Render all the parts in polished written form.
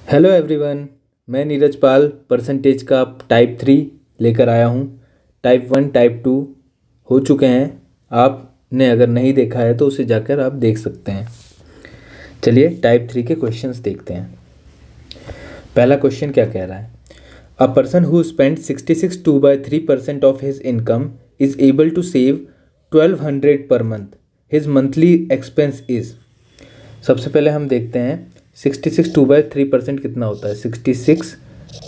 Hello everyone. मैं नीरज पाल percentage का type 3 लेकर आया हूँ। टाइप 1 टाइप 2 हो चुके हैं। आपने अगर नहीं देखा है तो उसे जाकर आप देख सकते हैं। चलिए टाइप 3 के क्वेश्चंस देखते हैं। पहला क्वेश्चन क्या कह रहा है? A person who spend 66 2/3% of his income is able to save 1200 per month. His monthly expense is. सबसे पहले हम देखते हैं 66 2/3% कितना होता है। 66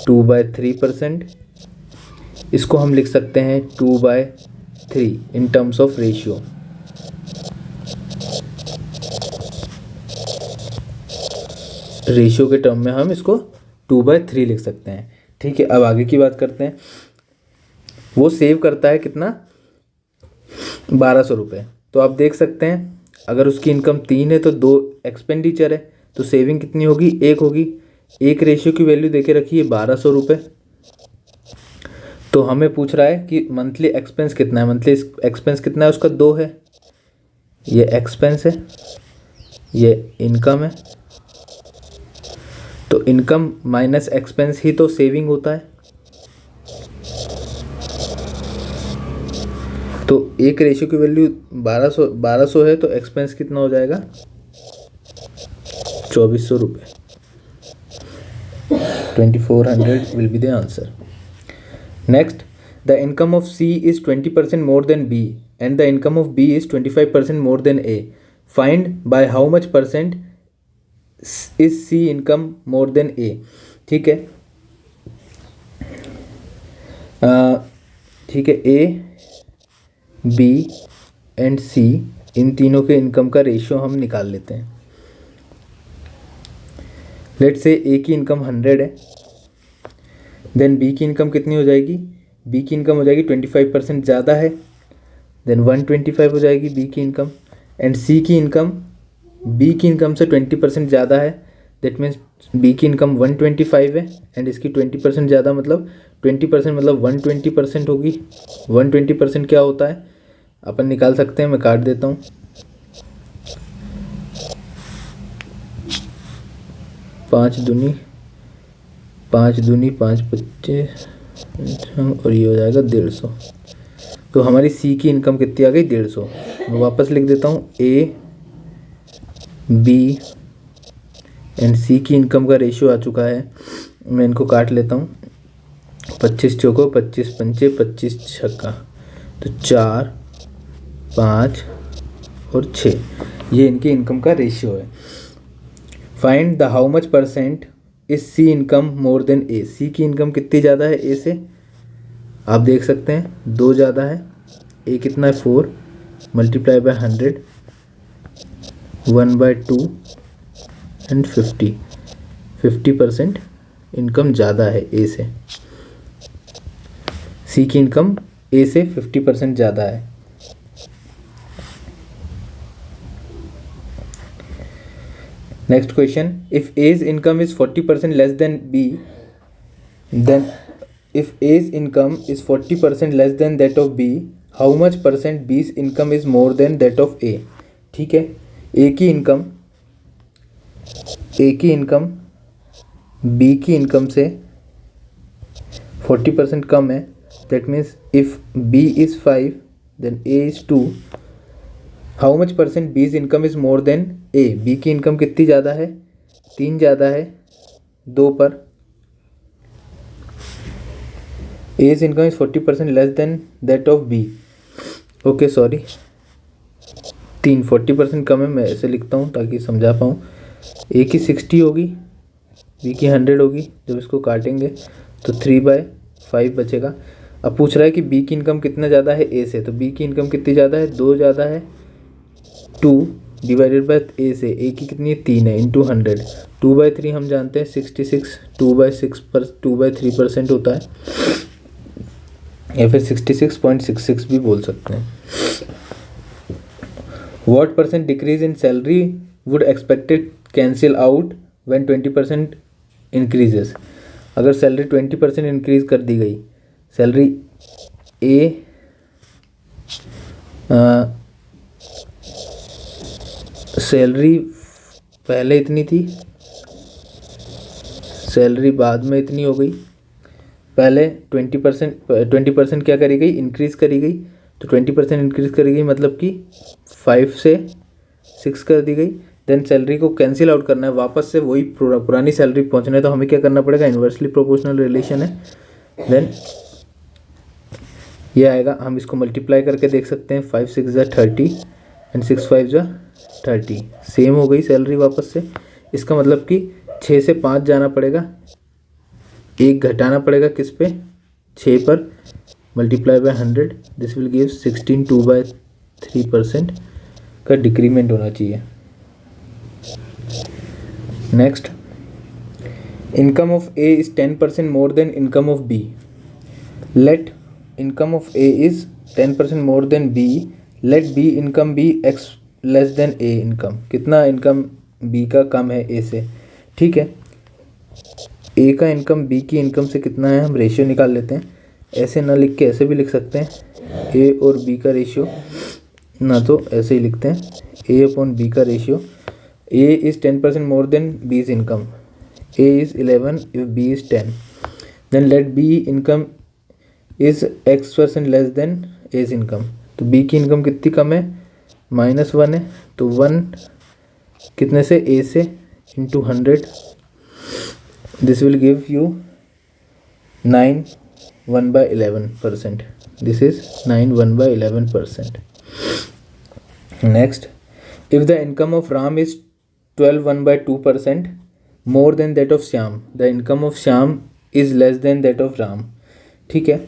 2/3%, इसको हम लिख सकते हैं 2/3 in terms of ratio. Ratio के टर्म में हम इसको 2/3 लिख सकते हैं। ठीक है, अब आगे की बात करते हैं। वो सेव करता है कितना? 1200 रुपये। तो आप देख सकते हैं अगर उसकी इनकम 3 है तो 2 एक्सपेंडिचर है, तो सेविंग कितनी होगी? 1 होगी। एक रेशियो की वैल्यू देके रखी है 1200 रुपये। तो हमें पूछ रहा है कि मंथली एक्सपेंस कितना है। मंथली एक्सपेंस कितना है उसका? 2 है। ये एक्सपेंस है, ये इनकम है। तो इनकम माइनस एक्सपेंस ही तो सेविंग होता है। तो एक रेशियो की वैल्यू 1200 है तो एक्सपेंस कितना हो जाएगा? 2400 रुपये। 2400 will be the answer. Next, the income of C is 20% more than B and the income of B is 25% more than A. Find by how much percent is C income more than A. ठीक है, ठीक है। A, B and C इन तीनों के income का ratio हम निकाल लेते हैं। लेट्स से A की इनकम 100 है, देन B की इनकम कितनी हो जाएगी? B की इनकम हो जाएगी 25% ज़्यादा है, देन 125 हो जाएगी B की इनकम। एंड C की इनकम B की इनकम से 20% ज़्यादा है, दैट मीन्स B की इनकम 125 है एंड इसकी 20% ज़्यादा, मतलब 20% मतलब 120% होगी। 120% क्या होता है अपन निकाल सकते हैं, मैं काट देता हूँ। 5 दूनी 5 25 और ये हो जाएगा 150। तो हमारी C की इनकम कितनी आ गई? 150। मैं वापस लिख देता हूँ। A, B एंड C की इनकम का रेशियो आ चुका है। मैं इनको काट लेता हूँ। 25 चौको 25 पंचे 25 छक्का, तो 4 5 और 6, ये इनकी इनकम का रेशियो है। Find the how much percent is C income more than A। C की इनकम कितनी ज़्यादा है A से? आप देख सकते हैं 2 ज़्यादा है। A कितना है? 4 मल्टीप्लाई बाय 100, 1/2 एंड 50% इनकम ज़्यादा है A से। C की इनकम A से 50% ज़्यादा है। Next question, if A's income is 40% less than B, then if A's income is 40% less than that of B, how much percent B's income is more than that of A। ठीक है, A की income B की income से 40% कम है, that means if B is 5 then A is 2। How much percent B's income is more than A। B की income कितनी ज़्यादा है? 3 ज़्यादा है 2 पर। A's income is 40% less than that of B। Okay sorry, 40% कम है, मैं ऐसे लिखता हूँ ताकि समझा पाऊँ। A की 60 होगी, B की 100 होगी। जब इसको काटेंगे तो 3/5 बचेगा। अब पूछ रहा है कि B की इनकम कितना ज़्यादा है A से, तो B की इनकम कितनी ज़्यादा है? 2 ज़्यादा है। 2 डिवाइडेड बाय A से, A की कितनी है? 3 है, इंटू 100। 2/3 हम जानते हैं 66, 2/3% होता है, या फिर 66.66 भी बोल सकते हैं। What percent decrease in salary would expected cancel out when 20% increases? अगर सैलरी 20% इंक्रीज कर दी गई, सैलरी सैलरी पहले इतनी थी, सैलरी बाद में इतनी हो गई, पहले 20% क्या करी गई, इंक्रीज़ करी गई। तो 20% इंक्रीज़ करी गई मतलब कि 5 से 6 कर दी गई। देन सैलरी को कैंसिल आउट करना है, वापस से वही पुरानी सैलरी पहुंचना है, तो हमें क्या करना पड़ेगा, इन्वर्सली प्रोपोर्शनल रिलेशन है। देन ये आएगा, हम इसको मल्टीप्लाई करके देख सकते हैं, 5 6 ज़ा 30 एंड 6 5 ज़ा 30, सेम हो गई सैलरी वापस से। इसका मतलब कि 6 से 5 जाना पड़ेगा, 1 घटाना पड़ेगा किस पे, 6 पर, multiply by 100, this will give 16 2/3% का डिक्रीमेंट होना चाहिए। Next, income of A is 10% more than income of B. Let income of A is 10% more than B, let B income B x less than A income. कितना income B का कम है ए से, ठीक है। ए का इनकम बी की income से कितना है, हम रेशियो निकाल लेते हैं। ऐसे ना लिख के ऐसे भी लिख सकते हैं, ए और बी का रेशियो, ना तो ऐसे ही लिखते हैं, ए अपॉन बी का ratio. A is 10% more than B is income, A is 11 if B is 10, then let B income is X% less than A is income. तो बी की इनकम कितनी कम है, -1 है, तो 1 कितने से, ए से, into 100, this will give you 9 1/11%, this is 9 1/11%. Next, if the income of Ram is 12 1/2% more than that of Shyam, the income of Shyam is less than that of Ram. ठीक है,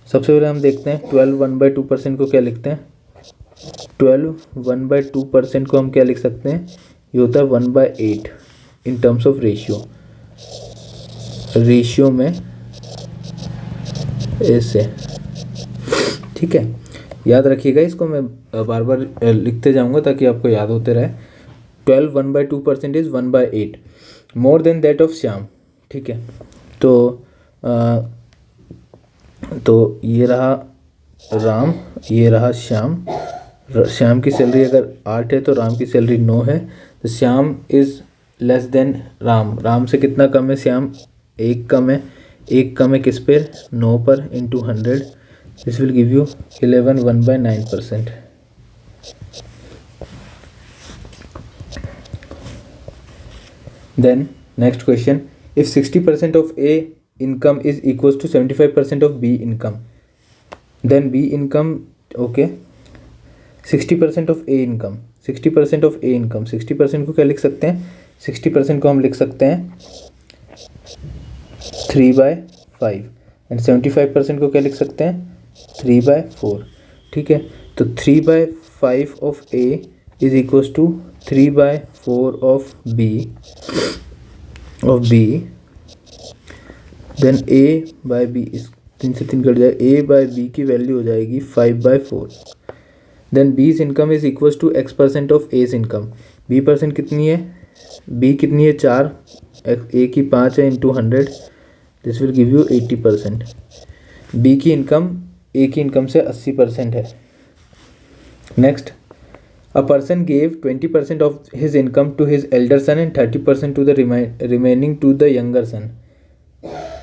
सबसे पहले हम देखते हैं 12 1/2% को क्या लिखते हैं। 12 1/2% को हम क्या लिख सकते हैं, ये होता है 1/8 in terms of ratio, ratio में ऐसे, ठीक है। याद रखिएगा, इसको मैं बार बार लिखते जाऊंगा ताकि आपको याद होते रहे। 12 1/2% is 1/8 more than that of Shyam, ठीक है। तो ये रहा राम, ये रहा श्याम। श्याम की सैलरी अगर 8 है तो राम की सैलरी 9 है, तो Shyam is less than Ram. Ram से कितना कम है श्याम, 1 कम है। 1 कम है किस पे, 9 पर, into 100, this will give you 11 1/9%. Then next question, if 60% of A income is equals to 75% of B income, then B income, okay, 60% of A income, 60% of A income, 60% को क्या लिख सकते हैं, 60% को हम लिख सकते हैं 3/5 एंड 75% को क्या लिख सकते हैं 3/4, ठीक है। तो 3/5 of A is equals to 3/4 of B, then A/B, is 3 से 3 कट जाए, A/B की वैल्यू हो जाएगी 5/4। Then B's income is equals to X% of A's income. B percent कितनी है, B कितनी है 4, A की 5 है, into 100, this will give you 80%. B की इनकम A की इनकम से 80% है। Next, a person gave 20% of his income to his elder son and 30% to the remaining to the younger son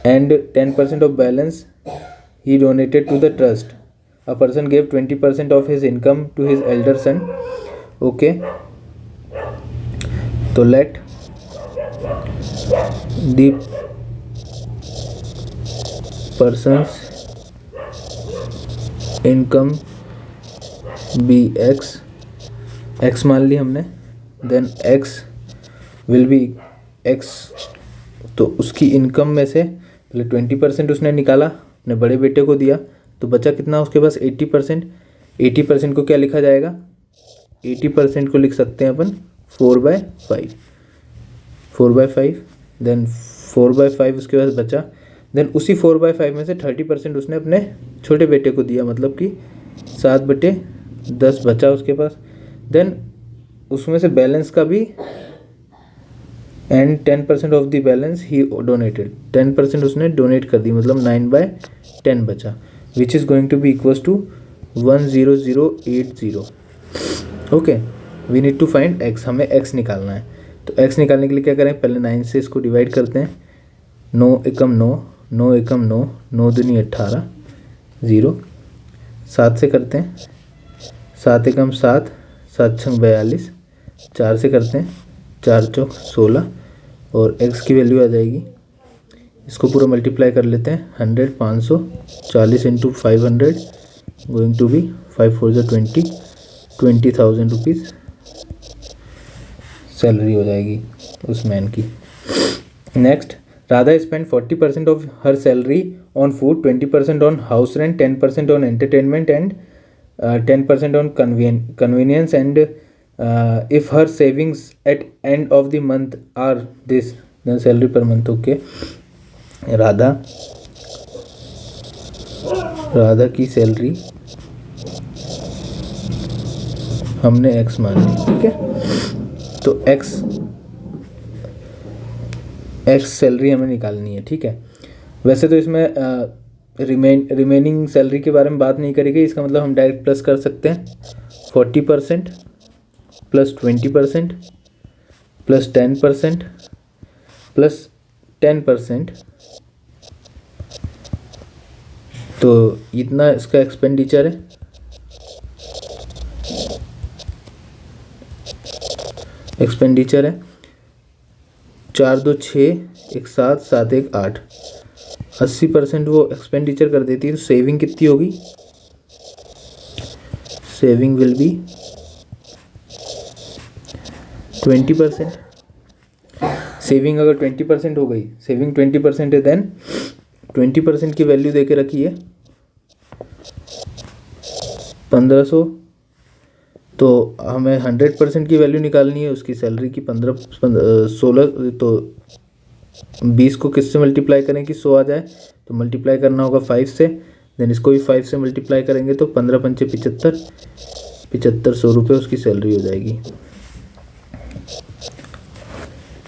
and 10% of balance he donated to the trust. A person gave 20% of his income to his elder son, okay. तो let the person's income B X मान ली हमने, then x will be x, तो उसकी income में से पहले 20% उसने निकाला, अपने बड़े बेटे को दिया, तो बचा कितना उसके पास 80%। 80% को क्या लिखा जाएगा, 80% को लिख सकते हैं अपन 4/5, देन 4/5 उसके पास बचा, देन उसी 4/5 में से 30% उसने अपने छोटे बेटे को दिया, मतलब कि 7/10 बचा उसके पास। देन उसमें से बैलेंस का भी, and 10% of the balance he donated, 10% उसने डोनेट कर दी, मतलब 9/10 बचा, which is going to be equals to 10080. Okay, we need to find x, हमें एक्स निकालना है। तो एक्स निकालने के लिए क्या करें, पहले 9 से इसको डिवाइड करते हैं, 9 एकम 9, 9 एकम 9, 9 दूनी 18, 0। 7 से करते हैं, 7 एकम 7, 7 छंग 42, 4 से करते हैं, 4 चौक 16 और x की वैल्यू आ जाएगी, इसको पूरा मल्टीप्लाई कर लेते हैं, 100, 500, 40 into 500 going to be 5 4 20, 20,000 rupees salary हो जाएगी उस मैन की। Next, Radha spend 40% of her salary on food, 20% on house rent, 10% on entertainment and 10% on convenience and if her savings at end of the month are this the salary per month. Okay, Radha की salary हमने x मान ली, ठीक है। तो x salary हमें निकालनी है, ठीक है। वैसे तो इसमें रिमेनिंग सैलरी के बारे में बात नहीं करेंगे, इसका मतलब हम डायरेक्ट प्लस कर सकते हैं, 40% प्लस 20% प्लस 10% प्लस 10%, तो इतना इसका एक्सपेंडिचर है। एक्सपेंडिचर है 4 2 6, 1 7, 7 1 8, 80% वो एक्सपेंडिचर कर देती है, तो सेविंग कितनी होगी? Saving will be 20%। सेविंग अगर 20% हो गई, सेविंग 20% है, देन 20% की वैल्यू दे के रखी है 1500, तो हमें 100% की वैल्यू निकालनी है उसकी सैलरी की, 16, तो 20 को किससे मल्टीप्लाई करें कि 100 आ जाए, तो मल्टीप्लाई करना होगा 5 से, देन इसको भी 5 से मल्टीप्लाई करेंगे तो 15 पंचे 75, 7500 रुपये उसकी सैलरी हो जाएगी।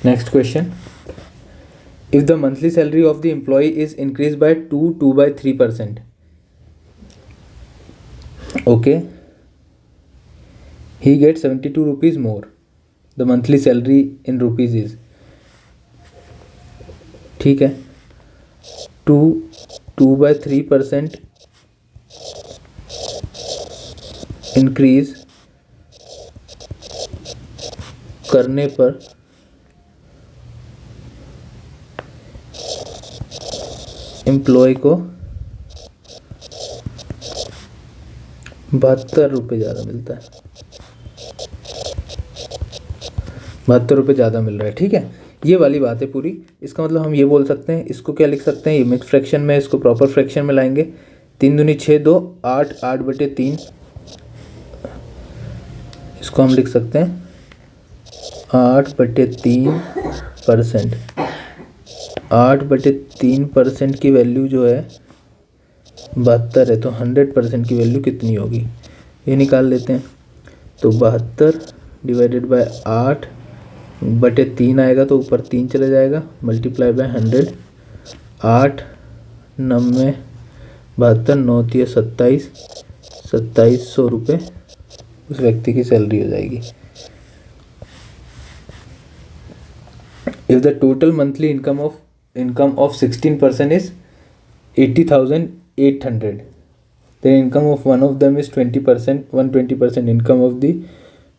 Next question, if the monthly salary of the employ is increase by 2 by 3%, okay, he gets 72 rupees more, the monthly salary in rupees is, ठीक है। 2 by 3% इंक्रीज करने पर एम्प्लॉय को 72 रुपये ज़्यादा मिलता है, 72 रुपये ज़्यादा मिल रहा है, ठीक है। ये वाली बात है पूरी। इसका मतलब हम ये बोल सकते हैं, इसको क्या लिख सकते हैं, ये मिक्स फ्रैक्शन में, इसको प्रॉपर फ्रैक्शन में लाएंगे। 3 दूनी 6 2 8, 8/3, इसको हम लिख सकते हैं 8/3%। 8/3% की वैल्यू जो है 72 है, तो 100% की वैल्यू कितनी होगी ये निकाल लेते हैं। तो 72 डिवाइडेड बाय 8/3 आएगा, तो ऊपर 3 चला जाएगा, मल्टीप्लाई बाय 100, 8 90 72 9 3 27, 2700 रुपये उस व्यक्ति की सैलरी हो जाएगी। If the total monthly income of 16% is 80,800, then income of one of them is 20%, 120% income of the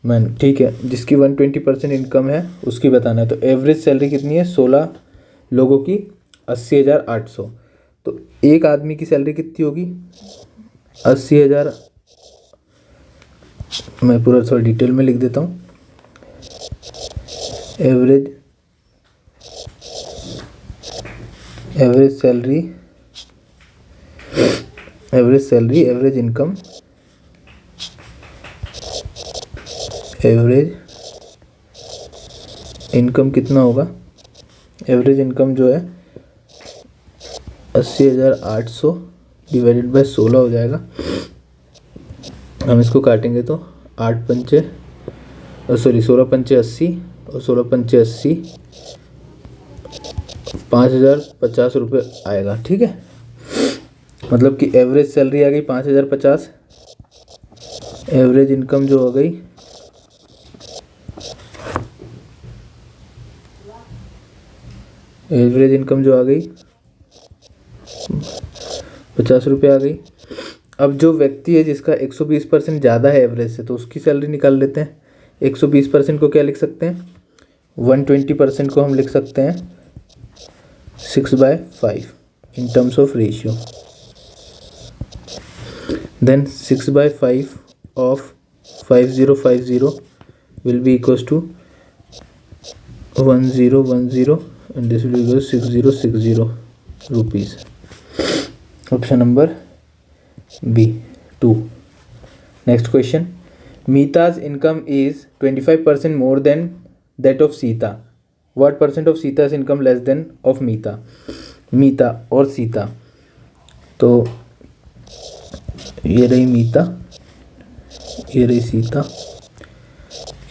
man, ठीक है। जिसकी 120% इनकम है उसकी बताना है। तो एवरेज सैलरी कितनी है? 16 लोगों की 80,800, तो एक आदमी की सैलरी कितनी होगी? 80,000। मैं पूरा थोड़ा डिटेल में लिख देता हूँ। Average salary, average income, average income कितना होगा? एवरेज इनकम जो है 80,800 डिवाइडेड बाय 16 हो जाएगा। हम इसको काटेंगे तो 16 पंचे 80 और 16 पंचे 80, 5,050 रुपये आएगा, ठीक है। मतलब कि एवरेज सैलरी आ गई 5,050, एवरेज इनकम जो हो गई एवरेज इनकम जो आ गई 50 रुपये आ गई। अब जो व्यक्ति है जिसका 120% ज़्यादा है एवरेज से, तो उसकी सैलरी निकाल लेते हैं। 120% को क्या लिख सकते हैं, 120% को हम लिख सकते हैं 6/5 in terms of ratio. Then 6/5 of 5050 will be equals to 1010 and this will be equals to 6060 rupees. Option number B 2. Next question. Meeta's income is 25% more than that of Sita. What percent of Sita's income less than of Meeta? मीता और सीता, तो ये रही मीता, ये रही सीता,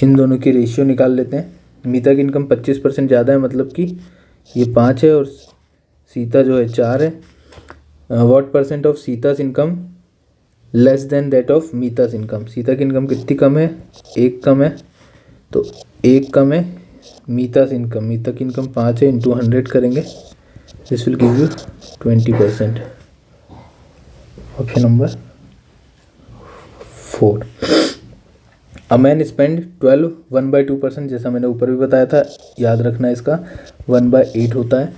इन दोनों की ratio निकाल लेते हैं। मीता की इनकम 25% ज़्यादा है, मतलब कि ये 5 है और सीता जो है 4 है। व्हाट परसेंट ऑफ सीता's income less than that of मीता's इनकम? सीता की इनकम कितनी कम है, 1 कम है, तो 1 कम है मीता's इनकम। मीता की इनकम 5 है, इंटू 100 करेंगे, this will give you 20%। Option number 4। A man spend 12 1/2%, जैसा मैंने ऊपर भी बताया था, याद रखना है इसका, 1/8 होता है।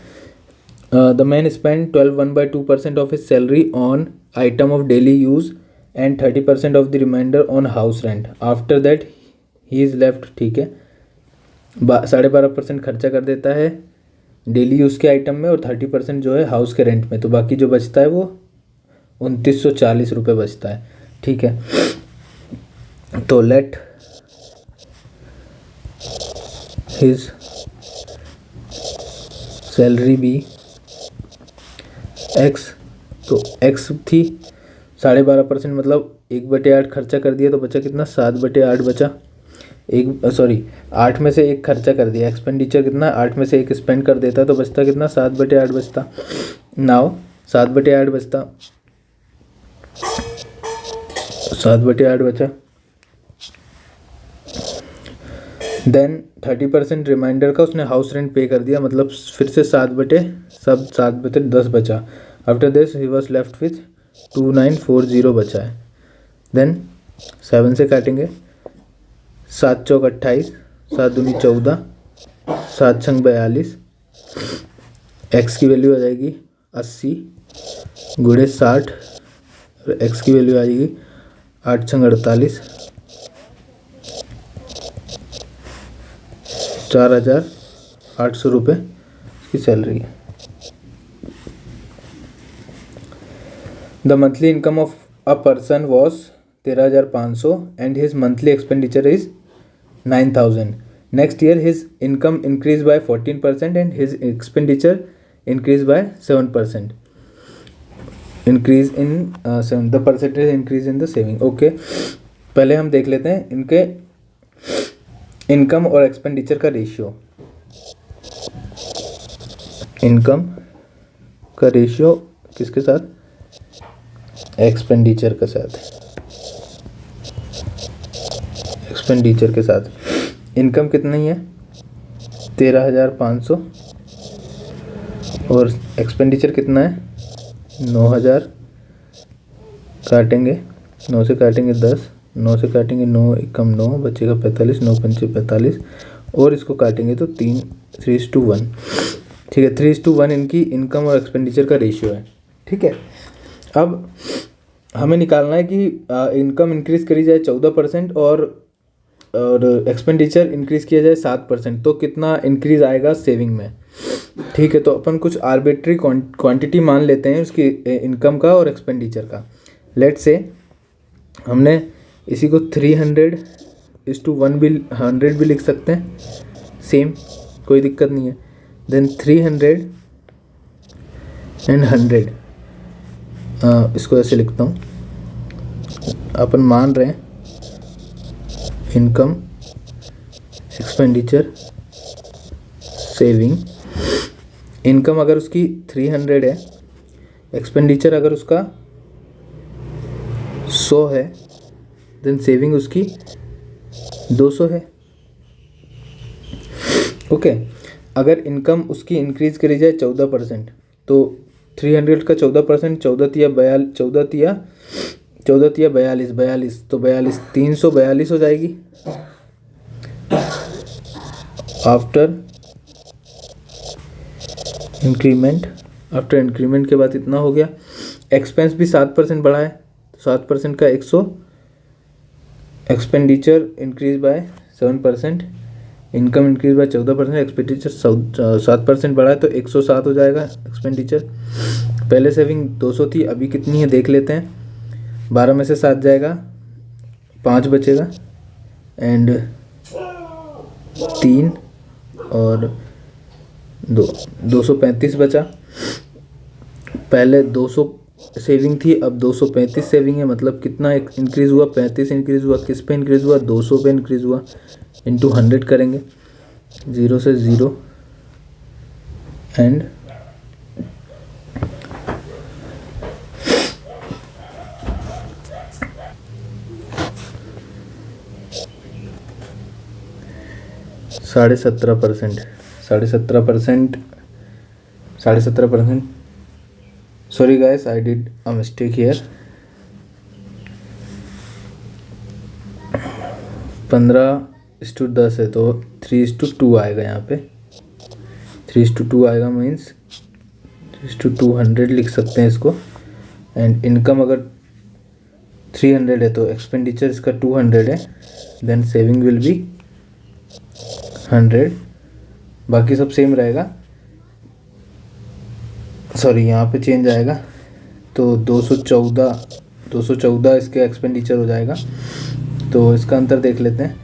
The man spend 12 1/2% of his salary on item of daily use and 30% of the reminder on house rent. After that he is left, ठीक है, 12.5% खर्चा कर देता है डेली यूज़ के आइटम में और 30% जो है हाउस के रेंट में, तो बाकी जो बचता है वो 2940 रुपये बचता है, ठीक है। तो let his salary be x, तो एक्स थी 12.5%, मतलब 1/8 खर्चा कर दिया, तो बचा कितना, 7/8 बचा। 8 में से 1 खर्चा कर दिया, एक्सपेंडिचर कितना, 8 में से 1 स्पेंड कर देता, तो बचता कितना, 7/8 बचता। नाउ 7/8 बचता, 7/8 बचा। देन 30% रिमाइंडर का उसने हाउस रेंट पे कर दिया, मतलब फिर से 7/10 बचा। After this he was left with 2940 बचा है। देन 7 से काटेंगे, 7 चौक 28, 7 दूनी 14, 7 छंग 42, एक्स की वैल्यू आ जाएगी 80 गुणे 60, और एक्स की वैल्यू आ जाएगी 8 छंग 48, 4800 रुपये की सैलरी है। The monthly income of a person was 13,500 and his monthly expenditure is 9,000. Next year his income increased by 14% and his expenditure increased by 7%. Increase in 7, the percentage increase in the saving. Okay, पहले हम देख लेते हैं इनके income और expenditure का ratio. Income का ratio किसके साथ, एक्सपेंडिचर के साथ, एक्सपेंडिचर के साथ। इनकम कितनी है, 13,500, और एक्सपेंडिचर कितना है, 9,000। काटेंगे, 9 से काटेंगे 10, 9 से काटेंगे 9 एकम 9, बचेगा 45, 9 पंचे 45, और इसको काटेंगे तो 3:1, ठीक है। 3:1 इनकी इनकम और एक्सपेंडिचर का रेशियो है, ठीक है। अब हमें निकालना है कि इनकम इंक्रीज़ करी जाए 14% और एक्सपेंडिचर इंक्रीज़ किया जाए 7%, तो कितना इंक्रीज़ आएगा सेविंग में, ठीक है। तो अपन कुछ आर्बिट्री क्वांटिटी मान लेते हैं उसकी इनकम का और एक्सपेंडिचर का। लेट से हमने इसी को 300:1 भी 100 भी लिख सकते हैं, सेम, कोई दिक्कत नहीं है। देन 300 एंड 100, इसको ऐसे लिखता हूँ, अपन मान रहे हैं इनकम, एक्सपेंडिचर, सेविंग। इनकम अगर उसकी 300 है, एक्सपेंडिचर अगर उसका 100 है, देन सेविंग उसकी 200 है, ओके। अगर इनकम उसकी इंक्रीज़ करी जाए 14%, तो 300 का 14%, 42 तो 342 हो जाएगी। आफ्टर इंक्रीमेंट के बाद इतना हो गया। एक्सपेंस भी 7% बढ़ा है, तो 7% का 100, expenditure increase by 7%, income increase by 14%, expenditure 7% बढ़ा है तो 107 हो जाएगा एक्सपेंडिचर। पहले सेविंग 200 थी, अभी कितनी है देख लेते हैं। 12 में से 7 जाएगा, 5 बचेगा एंड 3 और 235 बचा। पहले 200 सेविंग थी, अब 235 सेविंग है, मतलब कितना इंक्रीज़ हुआ, 35 इंक्रीज़ हुआ। किस पे इंक्रीज़ हुआ, 200 पे इंक्रीज़ हुआ, इंटू 100 करेंगे, 0 से 0 and 17%। Sorry guys, I did a mistake here. 15:10 है तो 3:2 आएगा यहाँ पे। 3:2 आएगा, मीन्स 3:200 लिख सकते हैं इसको। एंड इनकम अगर 300 है तो एक्सपेंडिचर इसका 200 है, देन सेविंग विल बी 100। बाकी सब सेम रहेगा, सॉरी यहाँ पे चेंज आएगा, तो 214 इसके एक्सपेंडिचर हो जाएगा। तो इसका अंतर देख लेते हैं,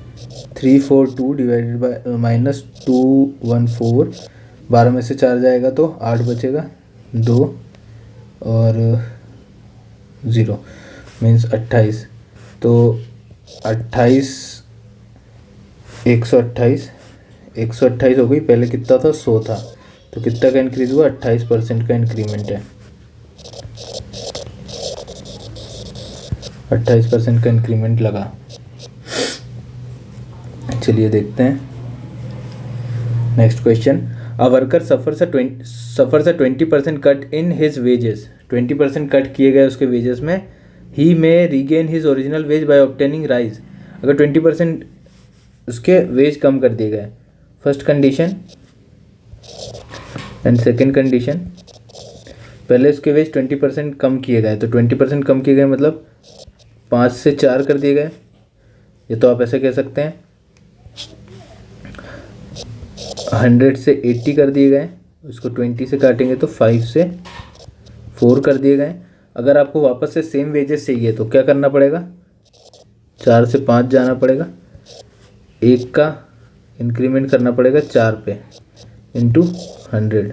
342 डिवाइडेड बाय -214, 12 में से 4 जाएगा तो 8 बचेगा, 2 और 0 मीन्स 28। तो 128 हो गई। पहले कितना था, 100 था, तो कितना का इंक्रीज़ हुआ, 28% का इंक्रीमेंट है। 28% का इंक्रीमेंट लगा। चलिए देखते हैं next question. A worker suffers a 20% cut in his wages. 20% cut किए गए उसके वेजेस में। He may regain his original wage by obtaining rise. अगर 20% उसके वेज कम कर दिए गए, first condition and second condition. पहले उसके वेज 20% कम किए गए, तो 20% कम किए गए मतलब 5 से 4 कर दिए गए। ये तो आप ऐसे कह सकते हैं 100 से 80 कर दिए गए, उसको 20 से काटेंगे तो 5 से 4 कर दिए गए। अगर आपको वापस से सेम वेजेस चाहिए तो क्या करना पड़ेगा, 4 से 5 जाना पड़ेगा, 1 का इंक्रीमेंट करना पड़ेगा 4 पे, into 100,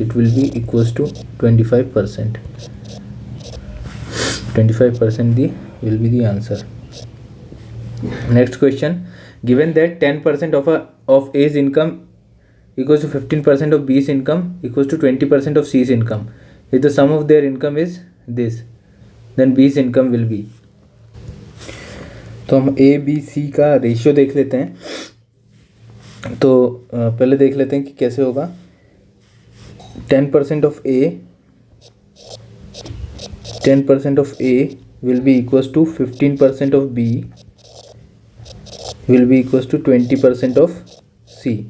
it will be equals to 25%। 25% will be the answer. Next question. Given that 10% of A's income equals to 15% of B's income equals to 20% of C's income, if the sum of their income is this, then B's income will be. तो हम A B C का ratio देख लेते हैं। तो पहले देख लेते हैं कि कैसे होगा। 10% of A will be equals to 15% of B will be equals to 20% of C.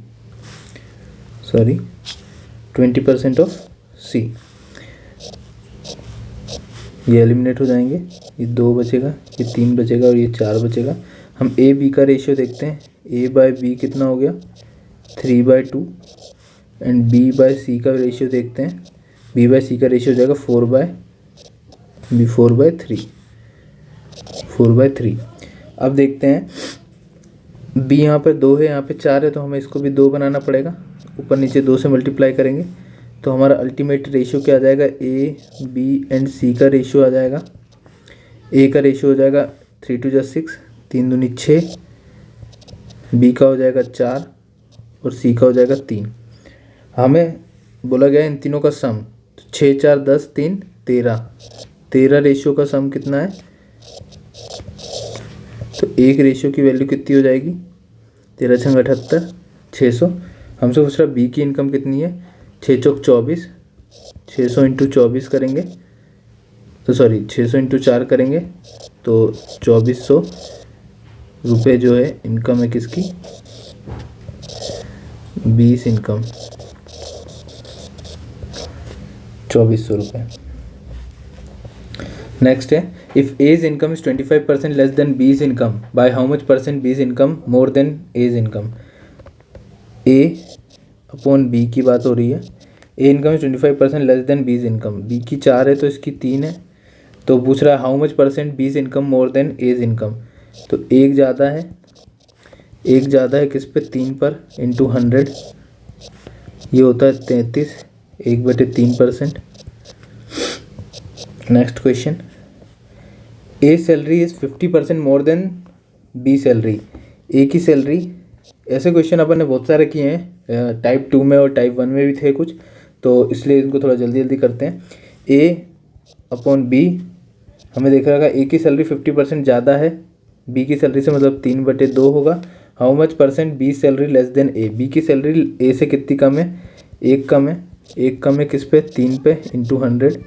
Sorry, 20% of C. ये एलिमिनेट हो जाएंगे, ये 2 बचेगा, ये 3 बचेगा और ये 4 बचेगा। हम A B का रेशियो देखते हैं। A बाय B कितना हो गया, 3/2 एंड B बाय C का रेशियो देखते हैं। B बाय C का रेशियो हो जाएगा 4/3। अब देखते हैं, B यहाँ पर 2 है, यहाँ पे 4 है, तो हमें इसको भी 2 बनाना पड़ेगा। ऊपर नीचे 2 से मल्टीप्लाई करेंगे तो हमारा अल्टीमेट रेशियो क्या आ जाएगा, A B एंड C का रेशियो आ जाएगा। A का रेशियो हो जाएगा 3 2 6, 3 दूनी 6, B का हो जाएगा 4 और C का हो जाएगा 3। हमें बोला गया इन तीनों का सम, 6 4 10 3 13 रेशियो का सम कितना है, तो एक रेशियो की वैल्यू कितनी हो जाएगी, 13 × 78, 600। हमसे पूछ रहा बी की इनकम कितनी है, 6 चौक 24, 600 इंटू 24 करेंगे तो सॉरी 600 इंटू 4 करेंगे तो 2400 रुपये जो है इनकम है किसकी, 20 इनकम 2400 रुपये। नेक्स्ट है if A's income is 25% less than B's income by how much percent B's income more than A's income. A upon B की बात हो रही है। A income is 25% less than B's income, B की 4 है तो इसकी 3 है, तो पूछ रहा है how much percent B's income more than A's income. तो एक ज़्यादा है किस पे, 3 पर इंटू 100, ये होता है 33, 1/3%। Next question, A salary is 50% more than B salary. A की सैलरी, ऐसे क्वेश्चन अपन ने बहुत सारे किए हैं, टाइप 2 में और टाइप 1 में भी थे कुछ, तो इसलिए इनको थोड़ा जल्दी जल्दी करते हैं। ए अपॉन बी, हमें देख रहा है ए की सैलरी 50% ज़्यादा है बी की सैलरी से, मतलब 3/2 होगा। How much percent B salary less than A, B की सैलरी ए से कितनी कम है, एक कम है किस पे, 3 पे into 100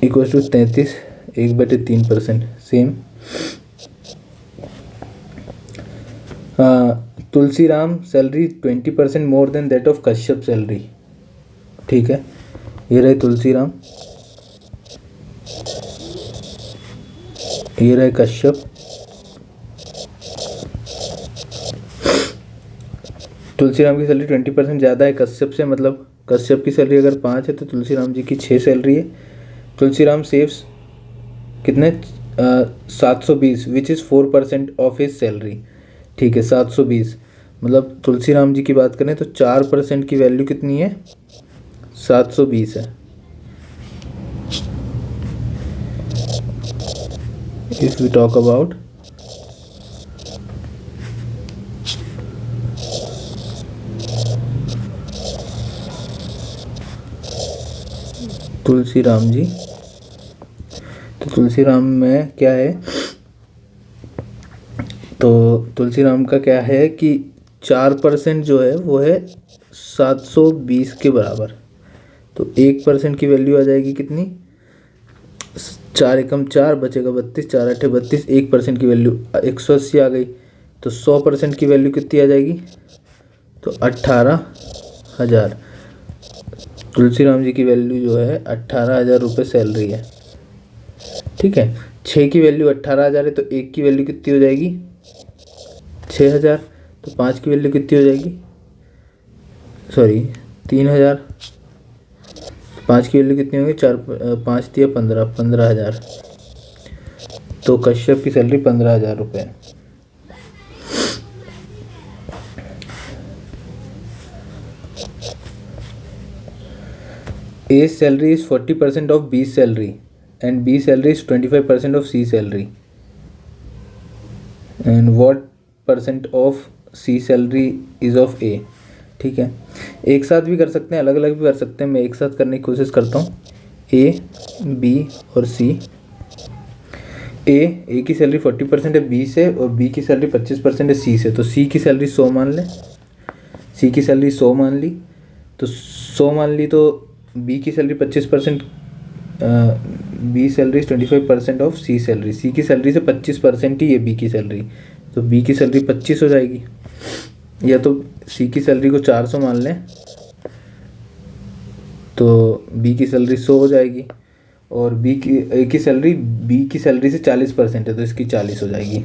equal to 33, 1/3%। Same Tulsiram salary 20% more than that of Kashyap salary. ठीक है, ये रहे तुलसीराम, ये रहे कश्यप। तुलसीराम की सैलरी 20% ज़्यादा है कश्यप से, मतलब कश्यप की सैलरी अगर 5 है तो तुलसीराम जी की 6 सैलरी है। तुलसीराम सेव्स कितने, 720 which is 4% of his salary. ठीक है, 720, मतलब तुलसीराम जी की बात करें तो 4% की वैल्यू कितनी है, 720 है। If we talk about Tulsiram जी, तो तुलसीराम में क्या है, तो तुलसीराम का क्या है कि 4% जो है वो है 720 के बराबर, तो 1% की वैल्यू आ जाएगी कितनी, 4 एकम 4 बचेगा 32, 4 8 32, 1% की वैल्यू 180 आ गई, तो 100% की वैल्यू कितनी आ जाएगी, तो 18,000। तुलसीराम जी की वैल्यू जो है 18,000 रुपये सैलरी है। ठीक है, 6 की वैल्यू 18,000 है तो 1 की वैल्यू कितनी हो जाएगी, 6,000, तो 5 की वैल्यू कितनी हो जाएगी, सॉरी 3,000, 5 की वैल्यू कितनी होगी, 4 5 दिया 15,000, तो कश्यप की सैलरी 15,000 रुपये। A salary is 40% of B salary and B salary is 25% of C salary. And what percent of C salary is of A? ठीक है, एक साथ भी कर सकते हैं, अलग अलग भी कर सकते हैं, मैं एक साथ करने की कोशिश करता हूँ। A, B और C। A की सैलरी 40% है B से और B की सैलरी 25% है C से, तो C की सैलरी 100 मान लें, C की सैलरी 100 मान ली, तो 100 मान ली, तो बी की salary 25%, B salary 25% of C salary, C की सैलरी से 25% ही है बी की सैलरी, तो बी की सैलरी 25 हो जाएगी, या तो सी की सैलरी को 400 मान लें तो बी की सैलरी 100 हो जाएगी, और बी की ए की सैलरी बी की सैलरी से 40% है तो इसकी 40 हो जाएगी,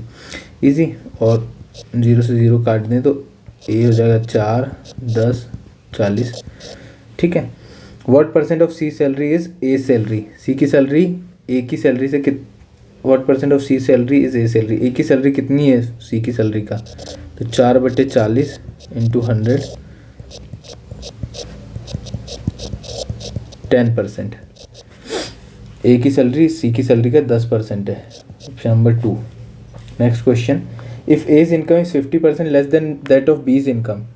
इजी। और 0 से 0 काट दें तो ए हो जाएगा 4, 10, 40। ठीक है, what percent of C salary is A salary, C की सैलरी ए की सैलरी से what percent of C salary is A salary, A की सैलरी कितनी है सी की सैलरी का, तो 4/40 इंटू 100, 10%। ए की सैलरी सी की सैलरी का 10% है, option number 2। Next question, if A's income is 50% less than that of B's income,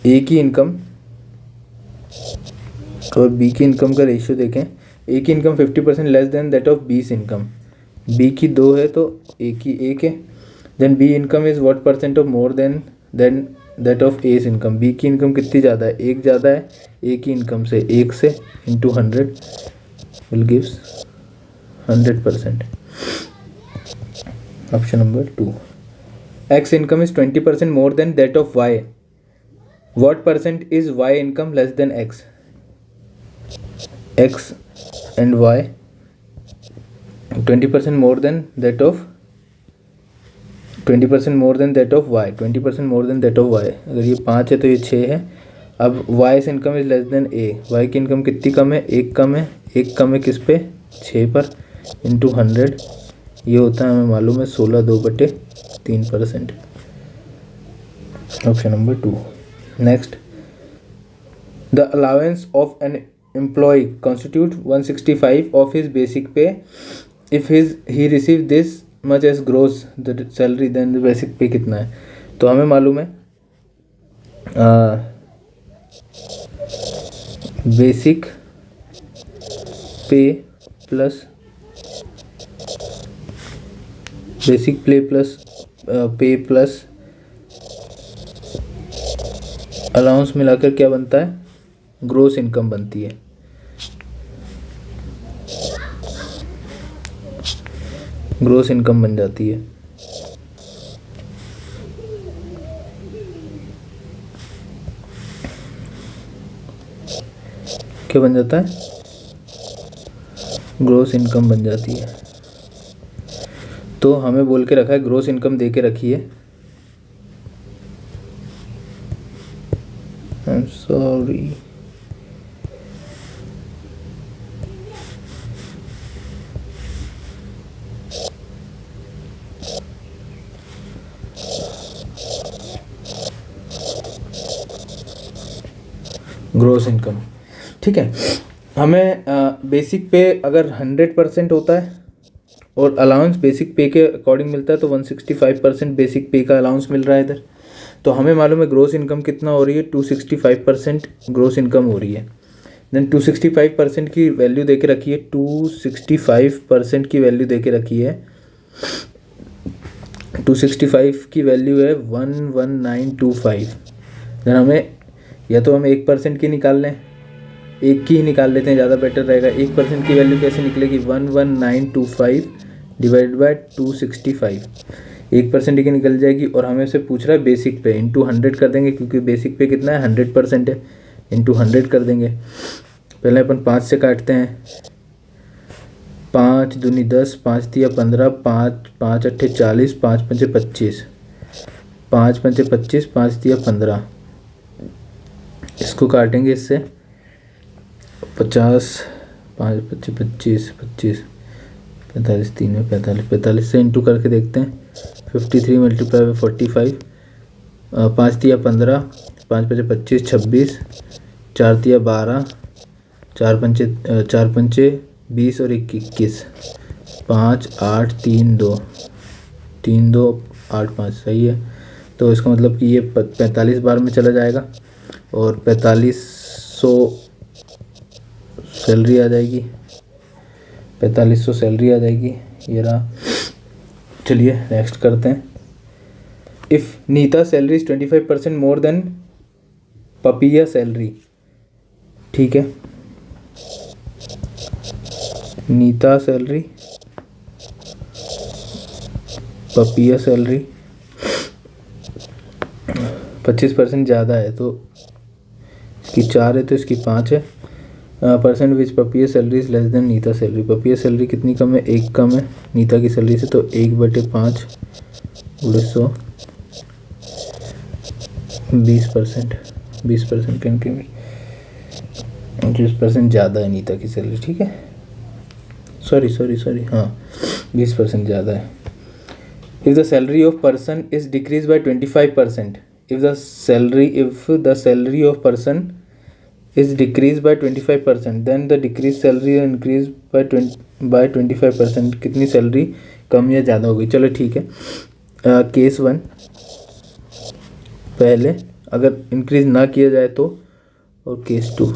A की इनकम और बी की इनकम का रेशियो देखें, ए की income 50% less than that of B's income, B की 2 है तो ए की 1 है, then B income is what percent of more than that of ए's इनकम, बी की इनकम कितनी ज़्यादा है, एक ज़्यादा है ए की इनकम से, एक से into 100 will gives 100%. Option number 2. X income is 20% more than that of Y. What percent is Y income less than X. X and Y 20% more than that of 20% more than that of Y. 20% more than that of Y. अगर ये 5 है तो ये 6 है. अब Y से income is less than A. Y की income कितनी कम है, एक कम है. एक कम है किस पे, 6 पर, इंटू 100. ये होता है हमें मालूम है 16/2/3%. Option number 2. Next, the allowance of an employee constitute 165 of his basic pay. If he receive this much as gross the salary, then basic pay कितना है. तो हमें मालूम है basic pay plus basic pay plus allowance मिलाकर क्या बनता है, ग्रोस इनकम बनती है. ग्रोस इनकम बन जाती है. क्या बन जाता है, ग्रोस इनकम बन जाती है. तो हमें बोल के रखा है, ग्रोस इनकम दे के रखी है. I am sorry, gross income. ठीक है, हमें बेसिक पे अगर 100% होता है और अलाउंस बेसिक पे के अकॉर्डिंग मिलता है तो 165% बेसिक पे का अलाउंस मिल रहा है इधर. तो हमें मालूम है ग्रोस इनकम कितना हो रही है, 265% ग्रोस इनकम हो रही है. देन 265% की वैल्यू दे के रखी है, 265% की वैल्यू दे के रखी है. 265 की वैल्यू है 11925. देन हमें या तो हम 1% की निकाल लें, एक की ही निकाल लेते हैं, ज़्यादा बेटर रहेगा. 1% की वैल्यू कैसे निकलेगी, 11925 डिवाइड बाय 265. 1% की निकल जाएगी. और हमें से पूछ रहा है बेसिक पे, इंटू 100 कर देंगे क्योंकि बेसिक पे कितना है, 100% है. इंटू 100 कर देंगे. पहले अपन 5 से काटते हैं. 5 दूनी 10, 5 तिया 15, 5 अट्ठे 40, 5 पंचे 25, 5 पंचे 25, 5 तिया 15. इसको काटेंगे इससे 50, 5 पच्चीस 25, 25, 45, 3 में 45, 45 से इंटू करके देखते हैं. 53 मल्टीप्लाई बाई 45, 5 तिया 15, 5 पंचे 25, 26, 4 तिया 12, 4 पंचे 20 और 21, 5 8 3 2, 3 2 8 5. सही है. तो इसका मतलब कि ये 45 बार में चला जाएगा और 4500 सैलरी आ जाएगी. 4500 सैलरी आ जाएगी. ये रहा. चलिए नेक्स्ट करते हैं. If Neeta salary is 25% more than Papiya salary. ठीक है, नीता सैलरी, पपिया सैलरी 25% ज़्यादा है तो इसकी 4 है तो इसकी 5 है. Percent which Papiya salary is less than Neeta salary. Papiya salary कितनी कम है, 1 कम है नीता की सैलरी से. तो 1/5 गुणे 100, 20%. 20% के इंक्रीमेंट, 20% ज़्यादा है नीता की सैलरी. ठीक है, सॉरी हाँ, 20% ज़्यादा है. If the salary of person is decrease by 25%. if the salary of person is decreased by 25%, then the decreased salary increase by 25%. कितनी सैलरी कम या ज़्यादा होगी. चलो ठीक है. केस 1 पहले अगर इंक्रीज ना किया जाए तो, और केस 2.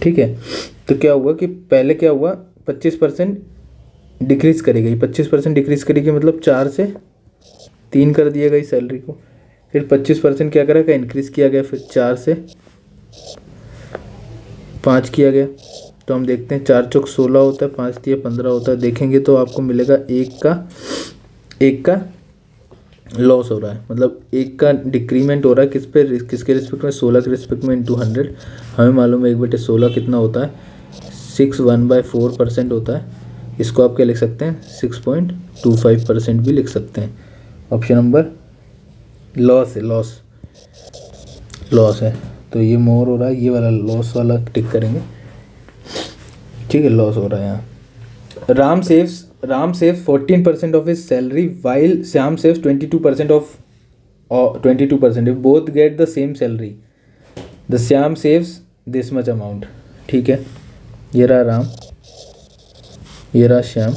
ठीक है, तो क्या हुआ कि पहले क्या हुआ, 25% डिक्रीज़ करी गई. 25% डिक्रीज़ करी गई मतलब 4 से 3 कर दिया गई सैलरी को. फिर 25% क्या करा, इंक्रीज़ किया गया, फिर 4 से 5 किया गया। तो हम देखते हैं 4 चौक 16 होता है, 5 तिया 15 होता है। देखेंगे तो आपको मिलेगा एक का लॉस हो रहा है, मतलब एक का डिक्रीमेंट हो रहा है। किसके रिस्पेक्ट में, 16 के रिस्पेक्ट में इंटू 100। हमें मालूम है 1/16 कितना होता है, 6/1/4% होता है। इसको आप क्या लिख सकते हैं, 6.25% भी लिख सकते हैं। ऑप्शन नंबर लॉस है। तो ये मोर हो रहा है, ये वाला लॉस वाला टिक करेंगे, ठीक है, लॉस हो रहा है यहाँ। Ram saves 14% of his salary while Shyam saves 22% of 22%। If both get the same salary the Shyam saves this much amount. ठीक है, ये रहा राम, ये रहा श्याम,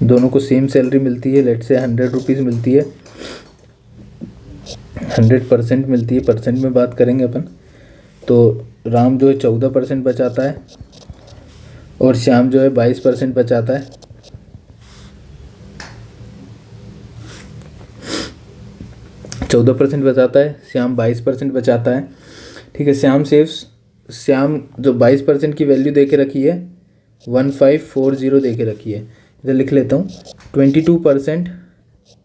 दोनों को सेम सैलरी मिलती है। लेट से 100 रुपीज़ मिलती है, 100% मिलती है, परसेंट में बात करेंगे अपन। तो राम जो है 14% बचाता है और श्याम जो है 22% बचाता है। चौदह % बचाता है, श्याम 22% बचाता है। ठीक है, श्याम जो 22% की वैल्यू दे के रखी है 1540 दे के रखी है। इधर लिख लेता हूँ, 22%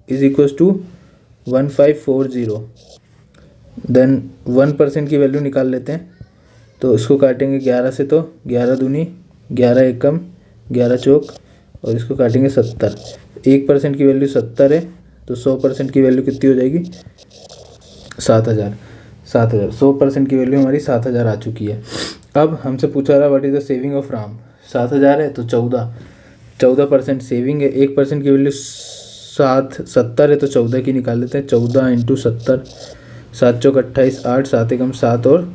इज इक्वल टू 1540। देन 1% की वैल्यू निकाल लेते हैं। तो इसको काटेंगे 11 से, तो 11 दूनी 11 एकम 11 चौक, और इसको काटेंगे 70। 1% की वैल्यू 70 है, तो 100% की वैल्यू कितनी हो जाएगी, 7000। 100% की वैल्यू हमारी 7000 आ चुकी है। अब हमसे पूछा रहा what is the saving of Ram. 7000 है तो 14% सेविंग है। 1% की वैल्यू 70 है, तो 14 की निकाल लेते हैं। 14 इंटू 70, 7 चौक 28, 8, 7 एकम 7 और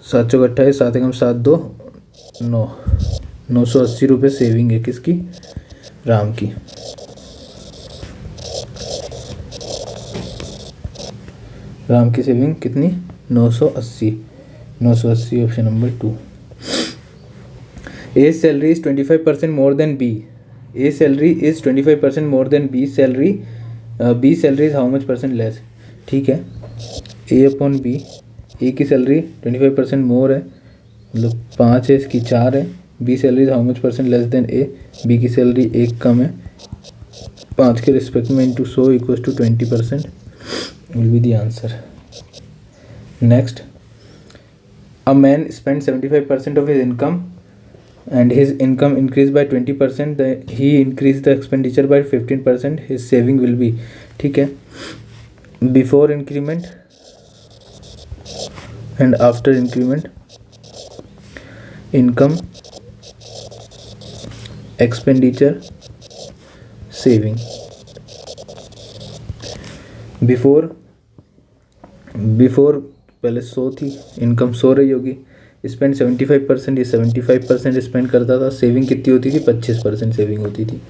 7 चौक 28, 7 एकम 7 2 9, 980 रुपये सेविंग है किसकी, राम की। राम की सेविंग कितनी, 980 option number 2। A salary is 25% more than B. A salary is 25% more than B salary. B salary is how much percent less? ठीक है, A अपॉन B, A की सैलरी 25% मोर है, मतलब 5 है, इसकी 4 है। B salary is how much percent less than A, B की salary 1 कम है, 5 के रिस्पेक्ट में into 100 equals to 20% will be the answer. Next, a man spend 75% of his income and his income increased by 20%, he increased the expenditure by 15%, his saving will be। ठीक है, before increment and after increment, income, expenditure, saving। before पहले 100 थी, income 100 रही होगी, spend 75%, ये 75% spend करता था, saving कितनी होती थी, 25% सेविंग होती थी।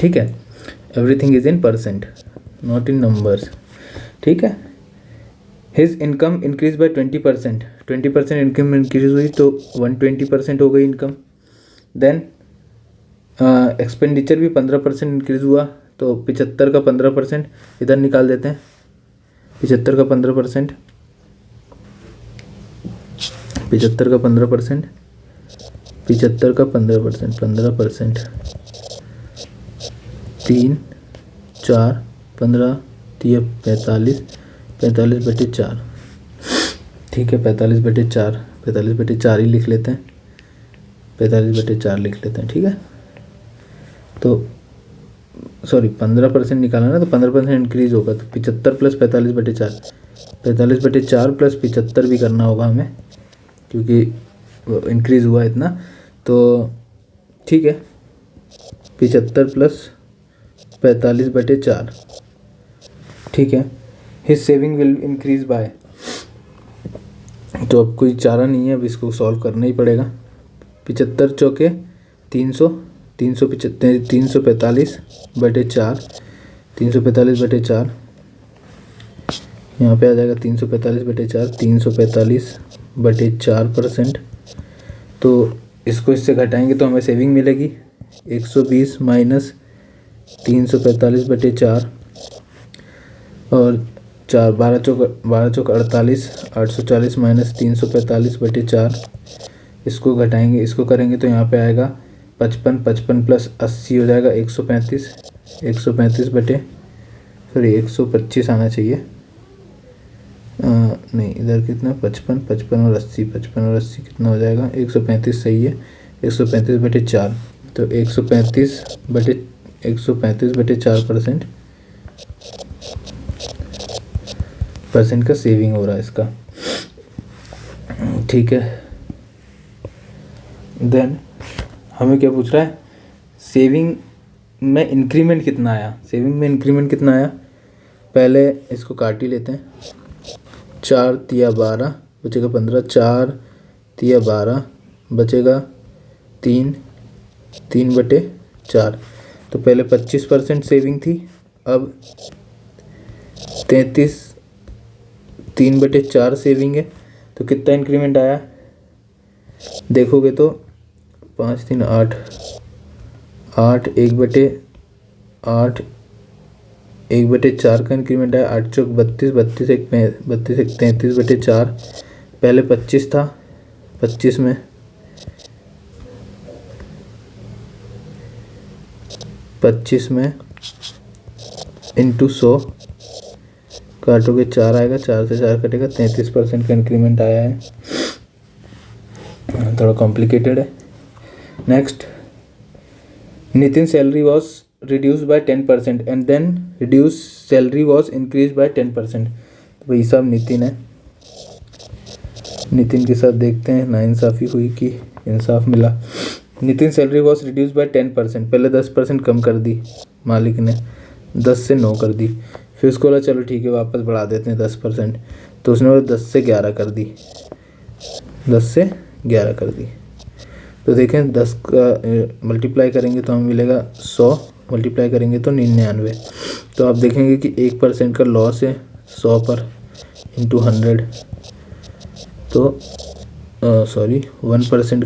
ठीक है, everything is in percent not in numbers. ठीक है, his income increase by 20%, 20% income increase हुई तो 120% हो गई इनकम। देन एक्सपेंडिचर भी 15% इंक्रीज हुआ, तो 75 का 15% इधर निकाल देते हैं। 75 का 15%, 75 का 15%, 75 का 15%, 15%, 3 4 15 3 45, 45/4। ठीक है, 45/4, 45/4 ही लिख लेते हैं, 45/4 लिख लेते हैं। ठीक है, तो सॉरी 15% निकाला ना, तो 15% इंक्रीज होगा, तो 75 प्लस 45/4, 45/4 प्लस 75 भी करना होगा हमें, क्योंकि इंक्रीज़ हुआ इतना। तो ठीक है, 75 प्लस 45/4। ठीक है, his saving will increase by, तो अब कोई चारा नहीं है, अब इसको सॉल्व करना ही पड़ेगा। 75 चौके 300, 345/4, 345/4 यहाँ पे आ जाएगा 345/4, 345/4%। तो इसको इससे घटाएंगे तो हमें सेविंग मिलेगी 120 माइनस 345/4, और 12 चौक 48, 840 माइनस 345/4, इसको घटाएंगे, इसको करेंगे तो यहाँ पे आएगा 55, 55 प्लस 80 हो जाएगा 135, 125 आना चाहिए। नहीं, इधर कितना 55, 55 और 80, 55 और 80 कितना हो जाएगा 135 सही है, 135/4, तो 135/4% का सेविंग हो रहा है इसका। ठीक है, देन हमें क्या पूछ रहा है, सेविंग में इंक्रीमेंट कितना आया। पहले इसको काट ही लेते हैं, 4 तिया 12 बचेगा 15, 4 तिया 12 बचेगा 3/4। तो पहले 25% सेविंग थी, अब 3/4 सेविंग है। तो कितना इंक्रीमेंट आया देखोगे तो 5 3 8 8 1/8 1/4 का इंक्रीमेंट आया। 8 चौक 32, 32 एक 33/4। पहले 25 था, 25 में इंटू 100 काटोगे 4 आएगा, 4 से 4 कटेगा, 33% का इंक्रीमेंट आया है। थोड़ा कॉम्प्लिकेटेड है। Next, Nitin salary was reduced by 10% and then reduced salary was increased by 10%। तो भाई साहब नितिन है, नितिन के साथ देखते हैं नाइंसाफ़ी हुई कि इंसाफ मिला। Nitin salary was reduce by 10%, पहले 10% कम कर दी मालिक ने, 10 से 9 कर दी। फिर उसको बोला चलो ठीक है वापस बढ़ा देते हैं 10%, तो उसने बोला 10 से 11 कर दी, 10 से 11 कर दी। तो देखें 10 का मल्टीप्लाई करेंगे तो हमें मिलेगा 100, मल्टीप्लाई करेंगे तो 99। तो आप देखेंगे कि 1% का लॉस है 100 पर इंटू 100, तो सॉरी 1%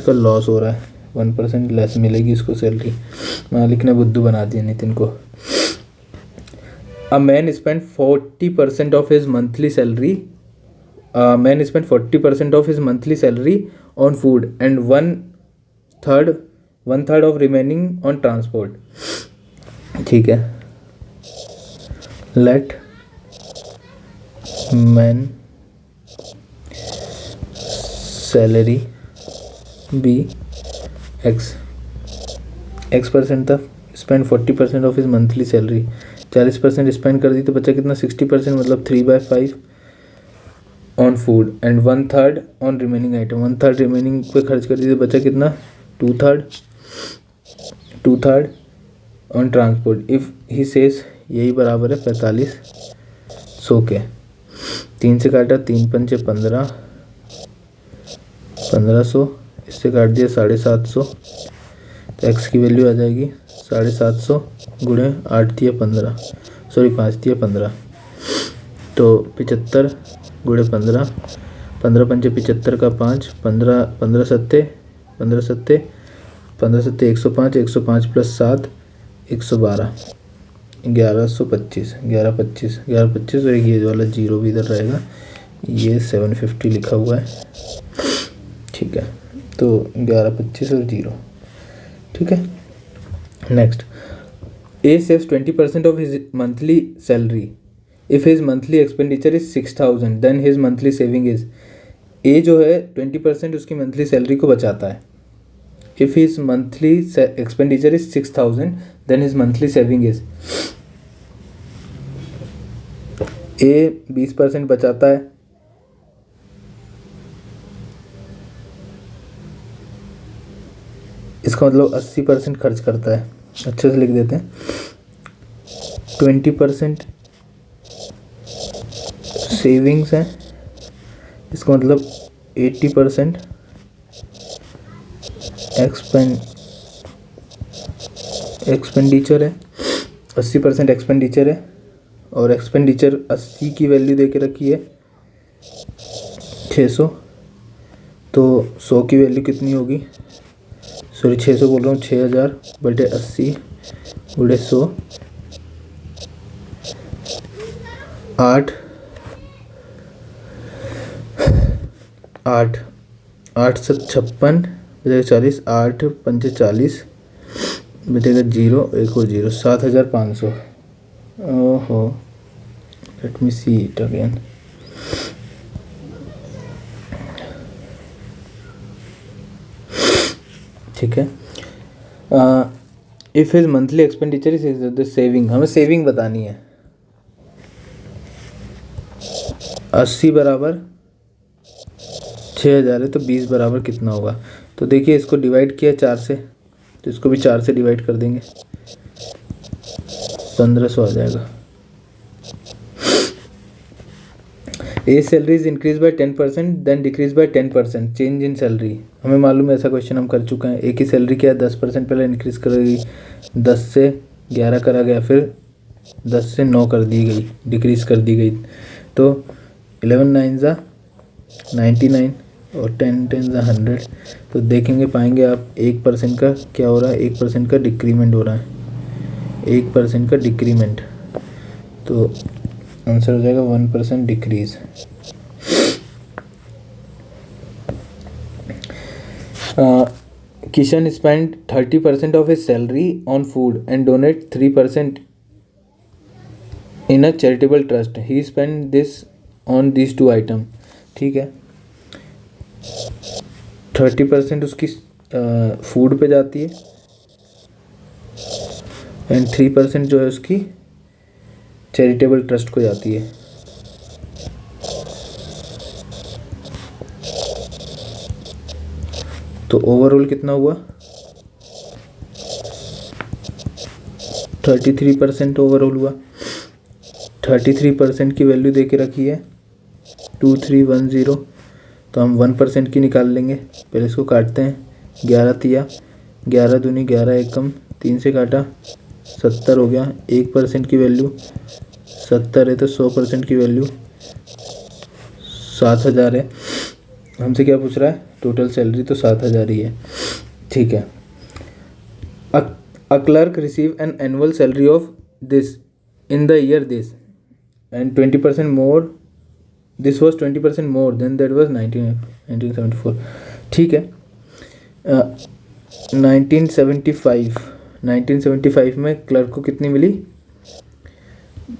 का लॉस हो रहा है, 1% लेस मिलेगी इसको सैलरी। मालिक ने बुद्धू बना दिया नितिन को। A man spend 40% of his monthly salary on food and one third of remaining on transport. ठीक है, let man salary be x% था, spend 40% of his monthly salary, 40% spend कर दी तो बचा कितना 60%, मतलब 3/5 on food and 1/3 on remaining item, 1/3 remaining पे खर्च कर दी तो बचा कितना 2/3 on transport. If he says यही बराबर है 4500 के। 3 से काटा, 3 पंचे 15, 1500, इससे काट दिया 750, तो x की वैल्यू आ जाएगी 750 गुणे 8 तिया 15, सॉरी 5 तिया 15, तो 75 गुणे 15, 15 पंचे 75 का 5, 15 सत्ते 105, 105 प्लस 7 112, 1125 और एक ये वाला जीरो भी इधर रहेगा, ये 750 लिखा हुआ है। ठीक है, तो 1125 और जीरो। ठीक है, next, A saves 20% of his monthly salary if his monthly expenditure is 6000 then his monthly saving is. A जो है 20% उसकी मंथली सैलरी को बचाता है। If his monthly expenditure is 6000 then his monthly saving is. A 20% बचाता है, इसका मतलब 80% खर्च करता है। अच्छे से लिख देते हैं, 20% सेविंग्स है, इसका मतलब 80% एक्सपेंडिचर है, 80% एक्सपेंडिचर है, और एक्सपेंडिचर 80 की वैल्यू दे के रखी है 600, तो 100 की वैल्यू कितनी होगी, सॉरी 600 बोल रहा हूँ, 6000/80 गुणे 100, 8 8 8 7 56 बचेगा 40, 8 पंचे 40 बचेगा 0, एक और 0, 7,500। ओहो, let me see it again. ठीक है। If his monthly expenditure is saving, हमें सेविंग बतानी है। 80 बराबर 6,000 है, तो 20 बराबर कितना होगा? तो देखिए इसको डिवाइड किया 4 से, तो इसको भी 4 से डिवाइड कर देंगे, 1500 आ जाएगा। A salary is increase by 10% then decrease by 10%, change in salary. हमें मालूम है, ऐसा क्वेश्चन हम कर चुके हैं। ए की सैलरी क्या है? 10% पहले इंक्रीज करेगी, 10 से 11 करा गया, फिर 10 से 9 कर दी गई, डिक्रीज कर दी गई। तो 11 9 ज़ा 99 और 10 10 ज़ा 100। तो देखेंगे, पाएंगे आप 1% का क्या हो रहा है? 1% का डिक्रीमेंट हो रहा है, 1% का डिक्रीमेंट। तो आंसर हो जाएगा 1% decrease. Kishan spend 30% of his salary on food and donate 3% in a charitable trust. He spend this on this 2 item. ठीक है, 30% उसकी फूड पे जाती है एंड 3% जो है उसकी चैरिटेबल ट्रस्ट को जाती है। तो ओवरऑल कितना हुआ? 33% ओवरऑल हुआ। 33% की वैल्यू दे के रखी है 2310, तो हम 1% की निकाल लेंगे। पहले इसको काटते हैं, 11 तिया 11 दूनी 11, एक कम 3 से काटा 70 हो गया। 1% की वैल्यू 70 है, तो 100% की वैल्यू 7,000 है। हमसे क्या पूछ रहा है? टोटल सैलरी, तो 7,000 ही है। ठीक है। A clerk receive an annual salary of this in the year this and 20% more, this was 20% more than that was 1974। ठीक है। 1975 में क्लर्क को कितनी मिली?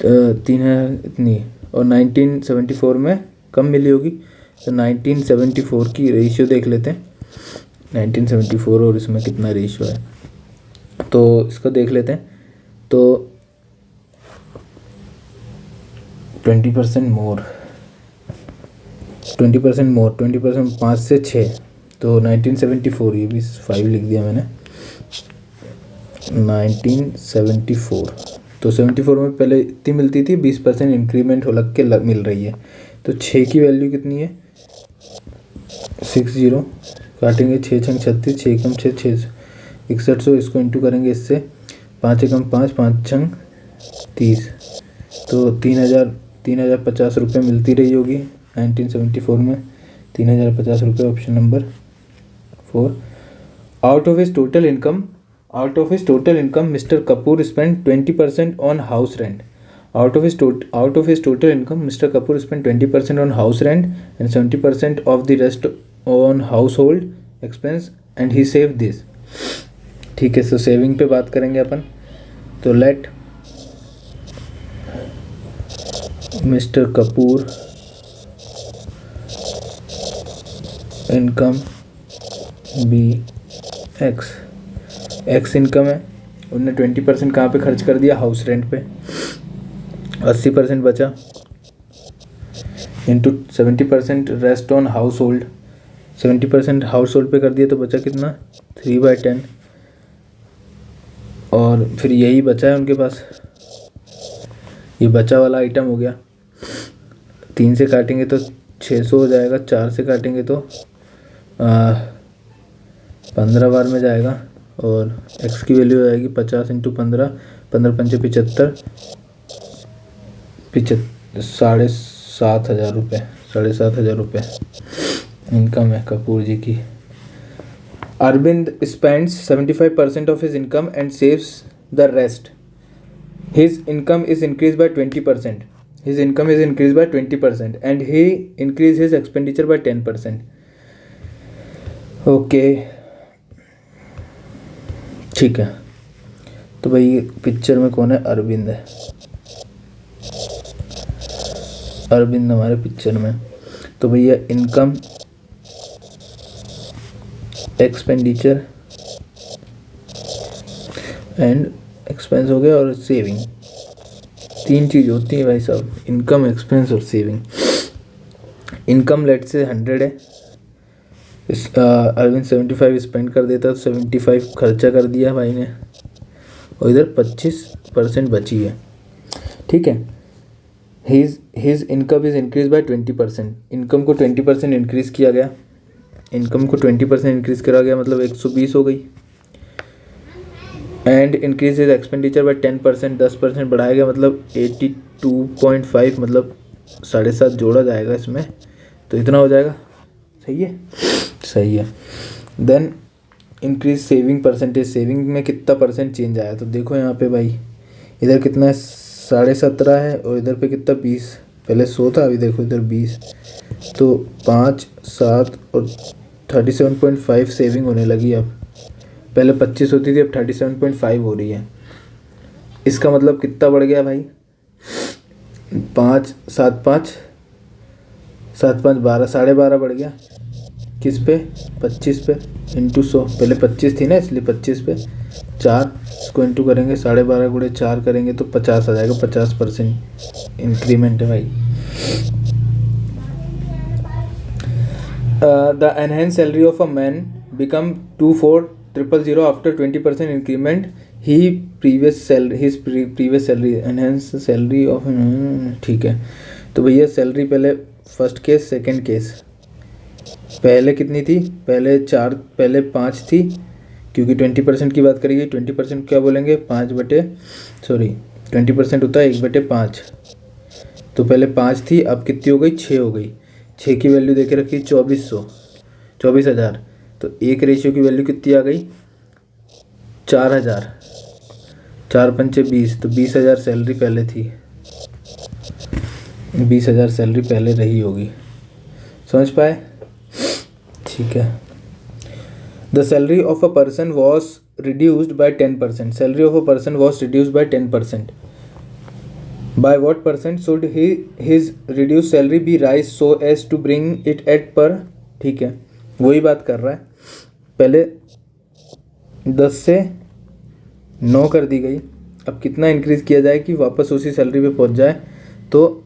3,000 इतनी, और 1974 में कम मिली होगी। तो 1974 की रेशियो देख लेते हैं, 1974 और इसमें कितना रेशियो है, तो इसको देख लेते हैं। तो 20% मोर 20% 5 से 6, तो 1974, ये भी 5 लिख दिया मैंने, 1974। तो 74 में पहले इतनी मिलती थी, 20% इंक्रीमेंट हो लग के मिल रही है। तो 6 की वैल्यू कितनी है? 60 काटेंगे, 6 छंग 36, 6 कम 6 6 6100, इसको इंटू करेंगे इससे, 5 एकम 5, 5 छंग 30, तो 3,050 रुपये मिलती रही होगी 1974 में। 3,050 रुपये, option number 4। Out of his total income mister Kapoor spend 20% on house rent. Out of his total income, Mr. Kapoor spent 20% on house rent and 70% of the rest on household expense and he saved this. ठीक है, सो saving पे बात करेंगे अपन। तो let mister Kapoor income B X income है, उन्होंने 20% कहाँ पे खर्च कर दिया? हाउस रेंट पे। 80% बचा into 70% rest on house hold, 70% house hold पे कर दिया, तो बचा कितना? 3/10। और फिर यही बचा है उनके पास, ये बचा वाला आइटम हो गया। 3 से काटेंगे तो 600 हो जाएगा, 4 से काटेंगे तो 15 बार में जाएगा, और x की वैल्यू हो जाएगी 50 इंटू 15, 15 पंचे 75, 7,500 रुपये, 7,500 रुपये इनकम है कपूर जी की। Arvind spends 75% of his income and saves the rest His income is increased by 20%. His income is increased by 20% and he increased his expenditure by 10%. Okay ठीक है। तो भाई पिक्चर में कौन है? अरविंद है। अरविंद हमारे पिक्चर में। तो भैया इनकम, एक्सपेंडिचर एंड एक्सपेंस हो गया और सेविंग। तीन चीज़ होती है भाई साहब, इनकम, एक्सपेंस और सेविंग। इनकम लेट से 100 है, इस अरविंद 75 स्पेंड कर देता, तो 75 खर्चा कर दिया भाई ने, और इधर 25% बची है। ठीक है। His income is increase bye 20%। Income को 20% इंक्रीज़ किया गया। इनकम को 20% इंक्रीज़ करा गया मतलब 120 हो गई। And increase is expenditure bye 10%, 10% बढ़ाया गया मतलब 82.5, मतलब 7.5 जोड़ा जाएगा इसमें, तो इतना हो जाएगा। सही है, सही है। Then increase saving percentage. Saving में कितना परसेंट चेंज आया? तो देखो यहाँ पे भाई, इधर कितना है? 17.5 है, और इधर पे कितना? 20। पहले 100 था, अभी देखो इधर 20, तो 5, 7 और 37.5 सेविंग होने लगी अब। पहले 25 होती थी, अब 37.5 हो रही है। इसका मतलब कितना बढ़ गया भाई? 5, 7, 5, 7, 5, 12, 12.5 बढ़ गया। किस पे? 25 पे इंटू 100। पहले 25 थी ना, इसलिए 25 पे 4, इसको इंटू करेंगे 12.5 गुणे 4 करेंगे तो 50 आ जाएगा। 50% इंक्रीमेंट है भाई। The enhance salary of a man become 24,000 after 20% increment he previous salary enhance salary of. ठीक है। तो भैया सैलरी पहले फर्स्ट केस, सेकंड केस। पहले कितनी थी? पहले 5 थी, क्योंकि 20% की बात करेगी। 20% क्या बोलेंगे? 20% होता है 1/5। तो पहले 5 थी, अब कितनी हो गई? 6 हो गई। 6 की वैल्यू देखे रखी 24,000। तो एक रेशियो की वैल्यू कितनी आ गई? 4,000। 4 पंचे 20, तो 20,000 सैलरी पहले थी। 20,000 सैलरी पहले रही होगी। समझ पाए? ठीक है। The salary of a person was reduced by 10%। Salary of a person was reduced by 10%। By what percent should his reduce salary be rise so as to bring it at par? ठीक है, वही बात कर रहा है। पहले 10 से 9 कर दी गई, अब कितना इंक्रीज़ किया जाए कि वापस उसी सैलरी पे पहुंच जाए? तो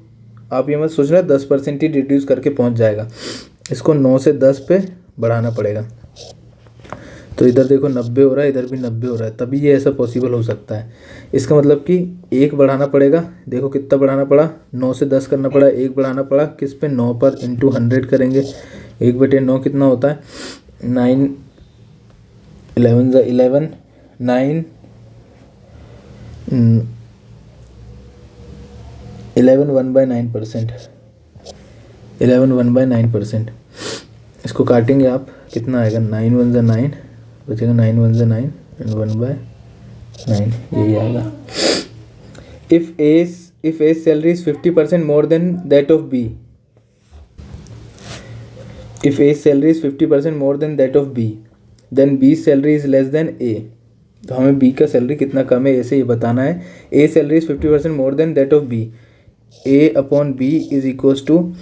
आप ये मत सोच रहे 10% ही रिड्यूस करके पहुंच जाएगा, इसको 9 से 10 पे बढ़ाना पड़ेगा। तो इधर देखो 90 हो रहा है, इधर भी 90 हो रहा है, तभी ये ऐसा पॉसिबल हो सकता है। इसका मतलब कि 1 बढ़ाना पड़ेगा। देखो कितना बढ़ाना पड़ा? 9 से 10 करना पड़ा, 1 बढ़ाना पड़ा किस पे? 9 पर, इंटू 100 करेंगे। 1/9 कितना होता है? 9, 11 11, 9, 11 1/9%। 11 1/9%। इसको काटेंगे आप, कितना आएगा? 9 1 9 बचेगा, 9 1 9 एंड 1/9, यही आएगा। If A salary is 50% more than that of B, if A salary is 50% more than that of B, then B salary is less than A। तो हमें B का सैलरी कितना कम है ऐसे ये बताना है। A salary is 50% more than that of B, A/B is equals to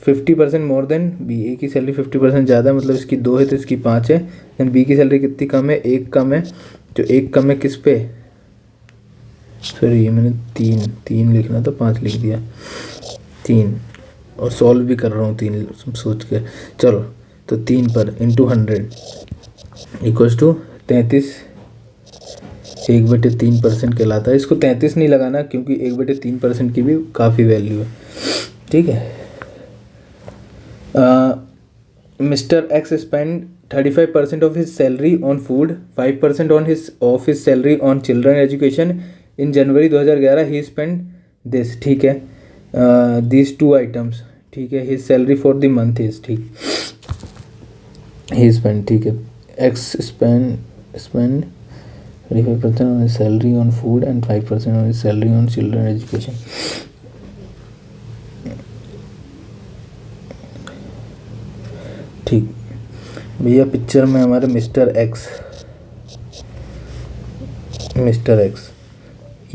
50% more than B। A की सैलरी 50% ज़्यादा है, मतलब इसकी 2 है तो इसकी 5 है। देन B की सैलरी कितनी कम है? 1 कम है। जो 1 कम है किस पे? सॉरी, ये मैंने 3 लिखना था, 5 लिख दिया। 3, और सॉल्व भी कर रहा हूँ 3 सोच के। चलो, तो 3 पर इंटू 100 इक्वल्स टू 33। 1/3% कहलाता है। इसको 33 नहीं लगाना, क्योंकि 1/3% की भी काफ़ी वैल्यू है। ठीक है। Mister x spend 35% of his salary on food, 5% of his salary on children education. In January 2011 he spend this. ठीक है, दिस 2 आइटम्स। ठीक है, his salary for the month is, ठीक, ही स्पेंड, ठीक है, x spend 35% on his salary on food and 5% on his salary on children education. ठीक भैया, picture में हमारे मिस्टर एक्स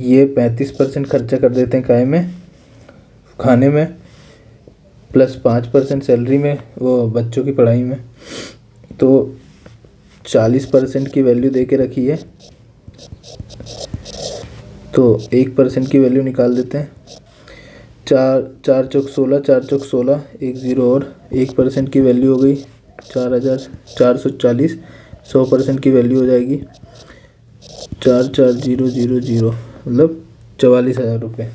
ये 35% खर्चा कर देते हैं काय में, खाने में, प्लस 5% सैलरी में, वो बच्चों की पढ़ाई में, तो 40% की वैल्यू दे के रखी है, तो 1% की वैल्यू निकाल देते हैं। 4 चौक 16, 4 चौक 16, 1 0 और 1% की वैल्यू हो गई 4440। 100% की वैल्यू हो जाएगी 44000, मतलब 44,000 रुपये।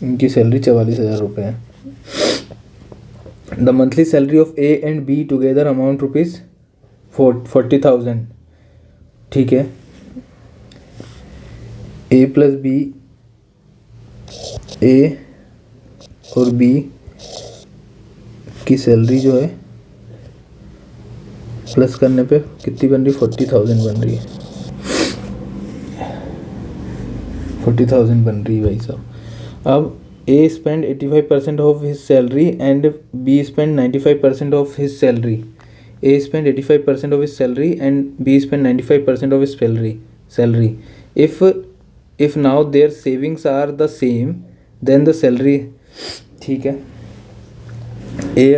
इनकी सैलरी 44,000 रुपये है। The monthly salary of A and be together amount ₹40,000। ठीक है, ए प्लस बी, ए और बी की सैलरी जो है प्लस करने पे कितनी बन रही, 40,000 बन रही है। 40,000 बन रही है भाई साहब। अब A spend 85% of his salary and B spend 95% of his salary. A spend 85% of his salary and B spend 95% of his salary. If now their savings are the same then the salary. ठीक है, ए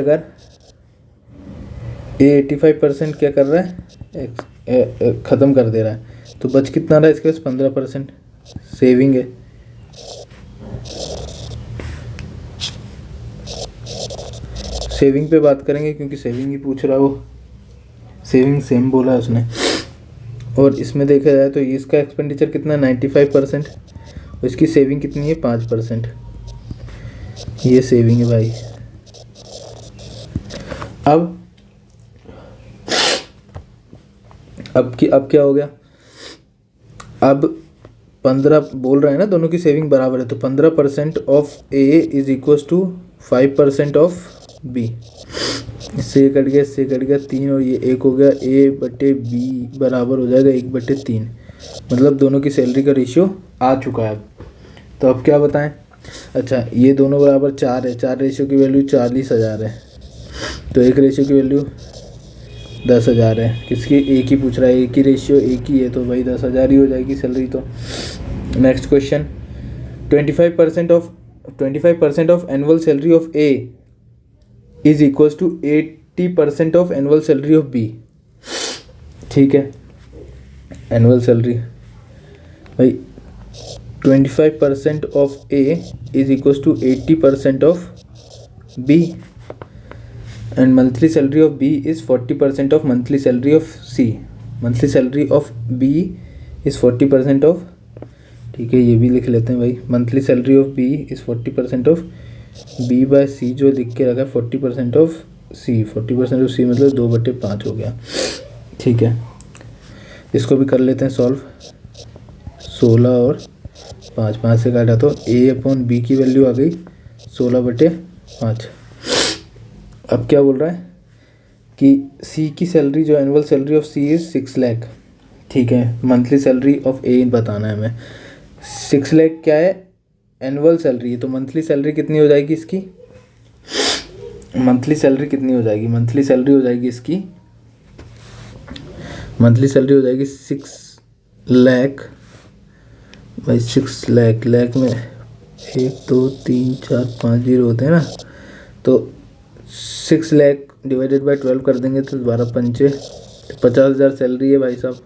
85% क्या कर रहा है, ख़त्म कर दे रहा है, तो बच कितना रहा है इसके पास, 15% सेविंग है। सेविंग पे बात करेंगे क्योंकि सेविंग ही पूछ रहा है वो, सेविंग सेम बोला है उसने। और इसमें देखा जाए तो इसका एक्सपेंडिचर कितना है, 95%, और इसकी सेविंग कितनी है, 5%। ये सेविंग है भाई। अब क्या हो गया, अब 15 बोल रहे हैं ना, दोनों की सेविंग बराबर है, तो 15% of A is equals to 5% of B. इससे कट गया 3 और ये 1 हो गया, ए बटे बी बराबर हो जाएगा 1/3। मतलब दोनों की सैलरी का रेशियो आ चुका है अब। तो अब क्या बताएं, अच्छा ये दोनों बराबर 4 है, 4 रेशियो की वैल्यू 40,000 है, तो एक रेशियो की वैल्यू 10,000 है। किसकी, एक ही पूछ रहा है, एक ही रेशियो एक ही है, तो भाई 10,000 ही हो जाएगी सैलरी। तो next question, 25% of annual salary of A is equals to 80% of annual salary of B. ठीक है, एनुअल सैलरी भाई 25% of A is equals to 80% of B and monthly salary of B is 40% of monthly salary of C. monthly salary of B is 40% of, ठीक है ये भी लिख लेते हैं भाई, monthly salary of B is 40% of B by C, जो लिख के रखा है 40% of C। 40% of C मतलब 2/5 हो गया। ठीक है, इसको भी कर लेते हैं सॉल्व। 16 और 5 से काटा तो A/B की वैल्यू आ गई 16/5। अब क्या बोल रहा है कि सी की सैलरी जो annual salary of C is 6 lakh. ठीक है, मंथली सैलरी ऑफ ए बताना है हमें। 6 लाख क्या है, एनुअल सैलरी है, तो मंथली सैलरी कितनी हो जाएगी इसकी, मंथली सैलरी कितनी हो जाएगी, मंथली सैलरी हो जाएगी इसकी, मंथली सैलरी हो जाएगी 6 लाख भाई। 6 लाख में 1 2 3 4 5 जीरो होते हैं ना, तो 6 लाख डिवाइडेड बाय 12 कर देंगे तो 12 पंचे 50,000 सैलरी है भाई साहब।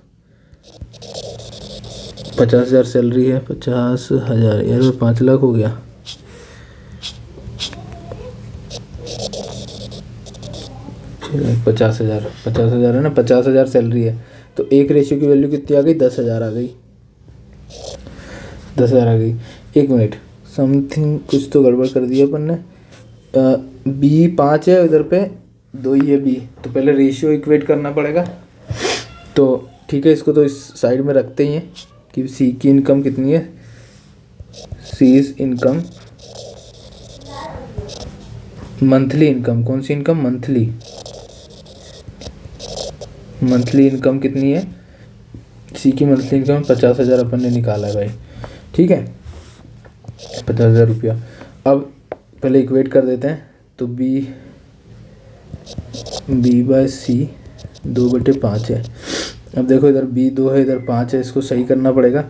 50,000 सैलरी है, 50,000 यार 5 लाख हो गया। ठीक 50,000 है ना, 50,000 सैलरी है, तो एक रेशियो की वैल्यू कितनी आ गई, 10,000 आ गई। 10,000 आ गई। एक मिनट, समथिंग कुछ तो गड़बड़ कर दिया अपन ने। बी 5 है, इधर पे 2 ही है बी, तो पहले रेशियो इक्वेट करना पड़ेगा। तो ठीक है, इसको तो इस साइड में रखते ही हैं कि सी की इनकम कितनी है, सी इज इनकम, मंथली इनकम, कौन सी इनकम, मंथली इनकम कितनी है, सी की मंथली इनकम 50,000 अपन ने निकाला है भाई, ठीक है, 50,000 रुपया। अब पहले इक्वेट कर देते हैं, तो बी बाय सी 2/5 है। अब देखो इधर बी 2 है, इधर 5 है, इसको सही करना पड़ेगा,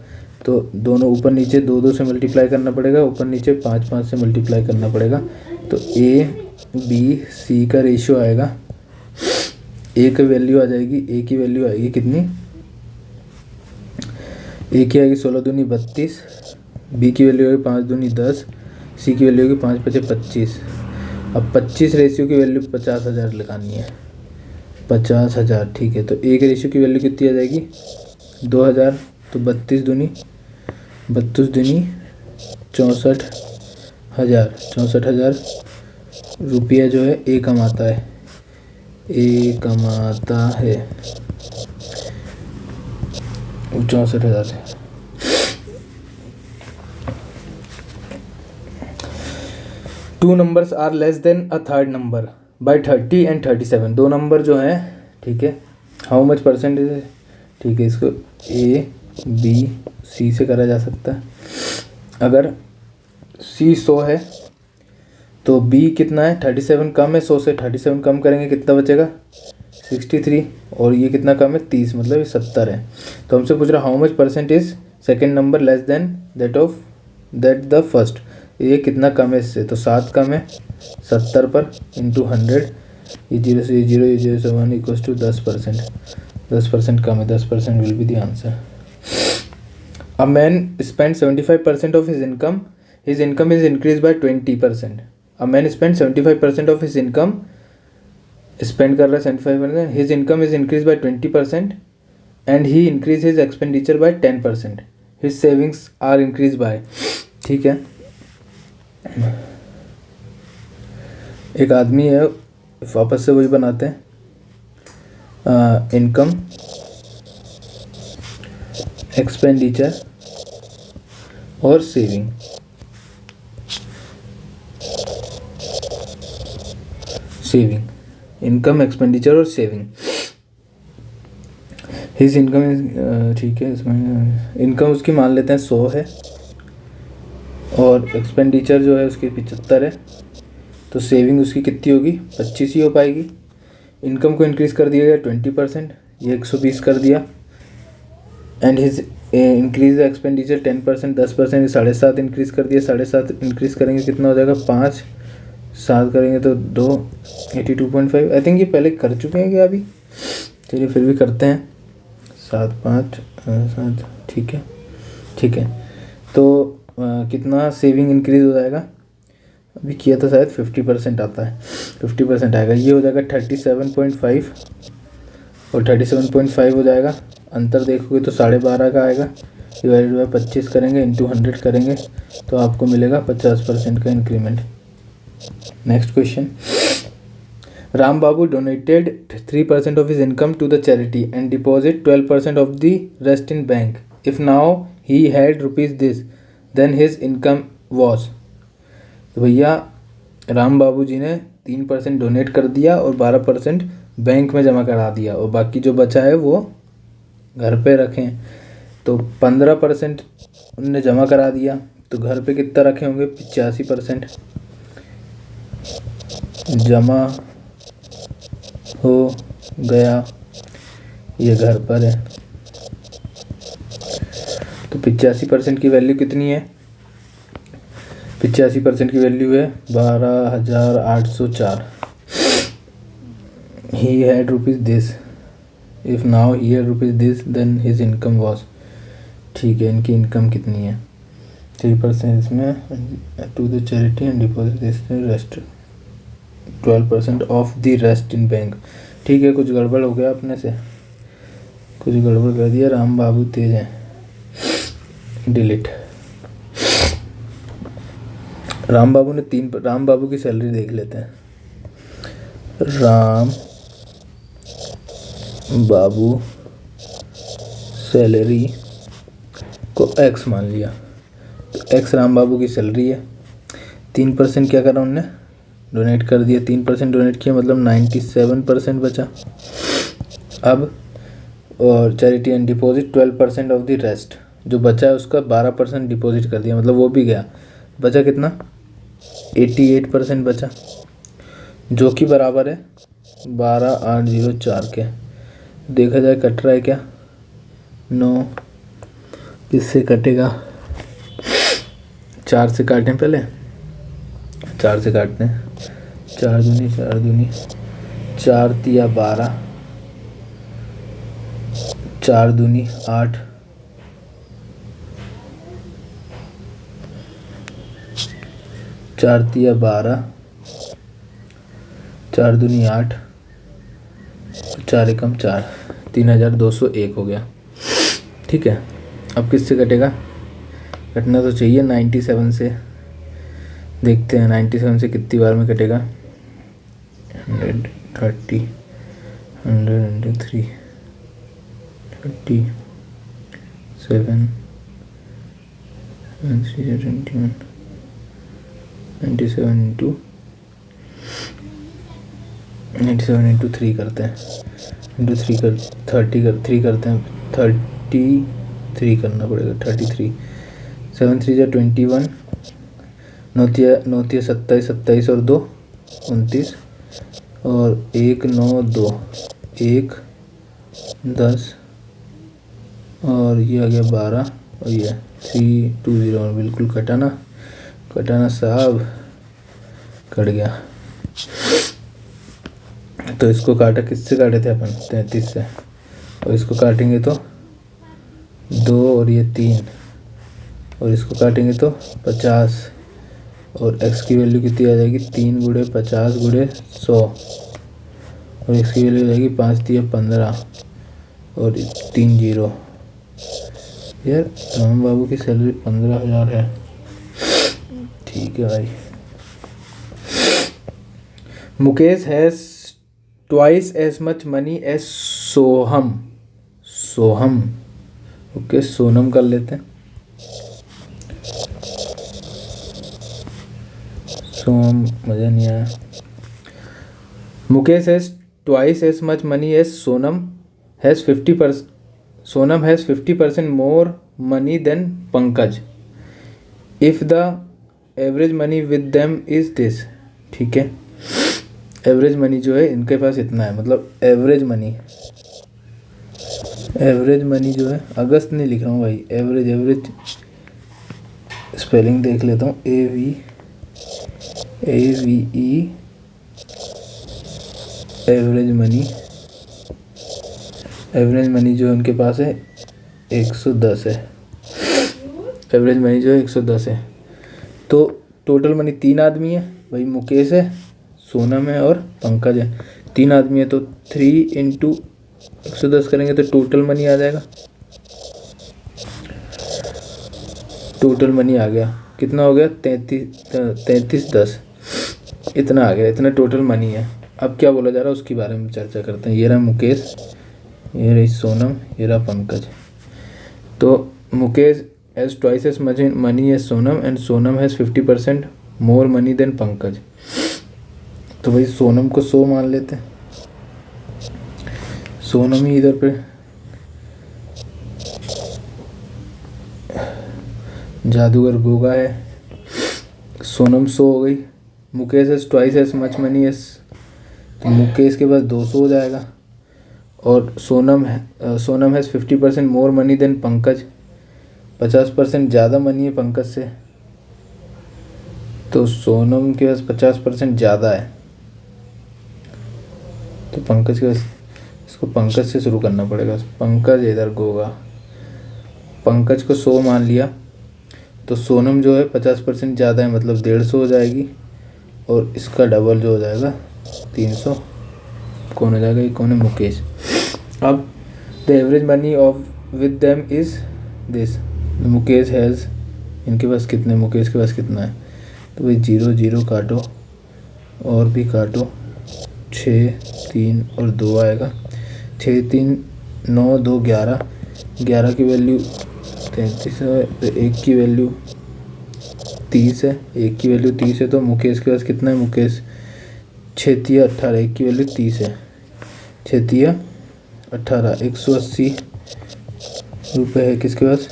तो दोनों ऊपर नीचे 2 से मल्टीप्लाई करना पड़ेगा, ऊपर नीचे 5 से मल्टीप्लाई करना पड़ेगा। तो ए बी सी का रेशियो आएगा, ए की वैल्यू आ जाएगी, ए की वैल्यू आएगी कितनी, ए की आएगी 16 दूनी 32, बी की वैल्यू आएगी 5 दूनी 10, सी की वैल्यू होगी 5 5 25। अब 25 रेशियो की वैल्यू 50,000 लगानी है, 50,000, ठीक है। तो ए के रेशियो की वैल्यू कितनी आ जाएगी 2,000, तो 32 दूनी 64,000, 64,000 रुपया जो है ए कमाता है, ए कमाता है 64,000 है। Two numbers are less than a third number by 30 and 37, दो नंबर जो हैं, ठीक है, हाउ मच परसेंटेज है, ठीक है, इसको ए बी सी से करा जा सकता है। अगर सी 100 है तो बी कितना है 37 कम है, 100 से 37 कम करेंगे कितना बचेगा 63, और ये कितना कम है 30, मतलब ये 70 है। तो हमसे पूछ रहा how much percentage second number less than that the first, ये कितना कम है इससे, तो 7 कम है 70 पर इंटू 100, ये 0 से 0, ये 0 से 1 इक्वल्स टू 10%, 10% कम है, 10% will be the answer. A man spend 75% of his income is increased by 20%. A man spent 75% of his income, spend कर रहा है 75%, his income is increased by 20% and he increased his expenditure by 10%. His savings are increased by, ठीक है, एक आदमी है, वापस से वही बनाते हैं, इनकम, एक्सपेंडिचर और सेविंग, इनकम, एक्सपेंडिचर और सेविंग। हिज इनकम, ठीक है, इसमें इनकम उसकी मान लेते हैं 100 है, और एक्सपेंडिचर जो है उसकी 75 है, तो सेविंग उसकी कितनी होगी 25 ही हो पाएगी। इनकम को इंक्रीज़ कर दिया गया 20%, ये 120 कर दिया, एंड हिज इंक्रीज एक्सपेंडिचर 10%, 10%, ये 7.5 इंक्रीज़ कर दिया, 7.5 इंक्रीज़ करेंगे कितना हो जाएगा 5, 7 करेंगे तो 2, 82.5। आई थिंक ये पहले कर चुके हैं क्या अभी, चलिए फिर भी करते हैं, 7 5 7, ठीक है, ठीक है। तो कितना सेविंग इंक्रीज़ हो जाएगा, अभी किया था शायद 50% आता है, 50% आएगा, ये हो जाएगा 37.5 और 37.5 हो जाएगा, अंतर देखोगे तो 12.5 का आएगा, डिवाइडेड बाय 25 करेंगे, इंटू 100 करेंगे, तो आपको मिलेगा 50% का increment. Next question, Ram Babu donated 3% of his income to the charity and deposit 12% of the rest in bank. If now he had rupees this then his income was. तो भैया राम बाबू जी ने 3% डोनेट कर दिया और 12% बैंक में जमा करा दिया, और बाकी जो बचा है वो घर पे रखें। तो 15% उनने जमा करा दिया, तो घर पे कितना रखे होंगे 85% जमा हो गया, ये घर पर है। तो 85% की वैल्यू कितनी है, 85% की वैल्यू है 12,804। He had rupees this, if now he had rupees this then his income was. ठीक है, इनकी इनकम कितनी है 3% इसमें to the charity and deposit this rest 12% of the rest in bank. ठीक है, कुछ गड़बड़ हो गया अपने से, कुछ गड़बड़ कर दिया, राम बाबू तेज हैं, डिलीट। राम बाबू की सैलरी देख लेते हैं। राम बाबू सैलरी को x मान लिया, तो x राम बाबू की सैलरी है। 3% क्या करा उनने, डोनेट कर दिया, 3% डोनेट किया मतलब 97% बचा। अब और charity and deposit 12% of the rest, जो बचा है उसका 12% डिपॉजिट कर दिया, मतलब वो भी गया। बचा कितना? 88% बचा, जो कि बराबर है 12,804 के। देखा जाए कट रहा है क्या? नो। किससे कटेगा? 4 से काटें पहले, 4 से काटते हैं। 4 दूनी 4 दूनी 4 तिया 12, 4 दूनी 8, 4 तिया 12, 4 दूनी 8, 4 एकम 4, 3,201 हो गया। ठीक है, अब किससे कटेगा? कटना तो चाहिए 97 से। देखते हैं 97 से कितनी बार में कटेगा। 130, 103, 37, 21, 97 इंटू 3 करते हैं, इंटू 3 कर 30 कर 3 करते हैं, 33 करना पड़ेगा। 33, 7 3 जा 21, 9 तिया 27, 27 और 2 29, और 1 9 2 1 10, और ये आ गया 12, और ये 320, बिल्कुल कटाना कटाना साहब, कट गया। तो इसको काटा, किससे काटे थे अपन? 33 से, और इसको काटेंगे तो 2 और ये 3, और इसको काटेंगे तो 50, और x की वैल्यू कितनी आ जाएगी? 3 गुणे 50 गुणे 100, और x की वैल्यू आ जाएगी 5 तिया 15, और 3 0। यार राम बाबू की सैलरी 15,000 है। ठीक है भाई। Mukesh has twice as much money as Soham. Soham, okay, Sonam कर लेते हैं। सोहम मज़ा नहीं आया। Mukesh has twice as much money as Sonam has 50%। Sonam has 50% more money than Pankaj if the average money with them is this. ठीक है, एवरेज मनी जो है इनके पास इतना है, मतलब एवरेज मनी जो है, अगस्त नहीं लिख रहा हूँ भाई, एवरेज स्पेलिंग देख लेता हूँ। AVE एवरेज मनी जो उनके पास है 110 है। एवरेज मनी जो है 110 है। तो टोटल मनी 3 आदमी है भाई, मुकेश है, सोनम है और पंकज है। 3 आदमी है, तो 3 इंटू 110 करेंगे तो टोटल मनी आ जाएगा। टोटल मनी आ गया, कितना हो गया? 3310, इतना आ गया, इतना टोटल मनी है। अब क्या बोला जा रहा है उसके बारे में चर्चा करते हैं। ये रहा मुकेश, ये रही सोनम, ये रहा पंकज। तो Mukesh has twice as much money as Sonam and Sonam has 50% more money than Pankaj. तो भाई सोनम को 100 मान लेते हैं, सोनम ही इधर पे जादूगर गोगा है। सोनम 100 हो गई। Mukesh has twice as much money as, तो मुकेश के पास 200 हो जाएगा। और Sonam has 50% more money than Pankaj, 50% ज़्यादा मनी है पंकज से, तो सोनम के पास 50% ज़्यादा है, तो पंकज के पास, इसको पंकज से शुरू करना पड़ेगा। पंकज इधर गोगा, पंकज को 100 मान लिया, तो सोनम जो है 50% ज़्यादा है, मतलब 150 हो जाएगी, और इसका डबल जो हो जाएगा 300। कौन हो जाएगा? ये कौन है? मुकेश। अब the average money of with them is this. Mukesh has, इनके पास कितने, मुकेश के पास कितना है? तो भाई 0 0 काटो और भी काटो, 6 3 और 2 आएगा। 6 3 9 2 11, 11 की वैल्यू 33 है, तो 1 की वैल्यू 30 है, 1 की वैल्यू 30 है, तो मुकेश के पास कितना है? मुकेश 6 तिया 18, 1 की वैल्यू 30 है, 6 तिया 18 180 रुपये है किसके पास,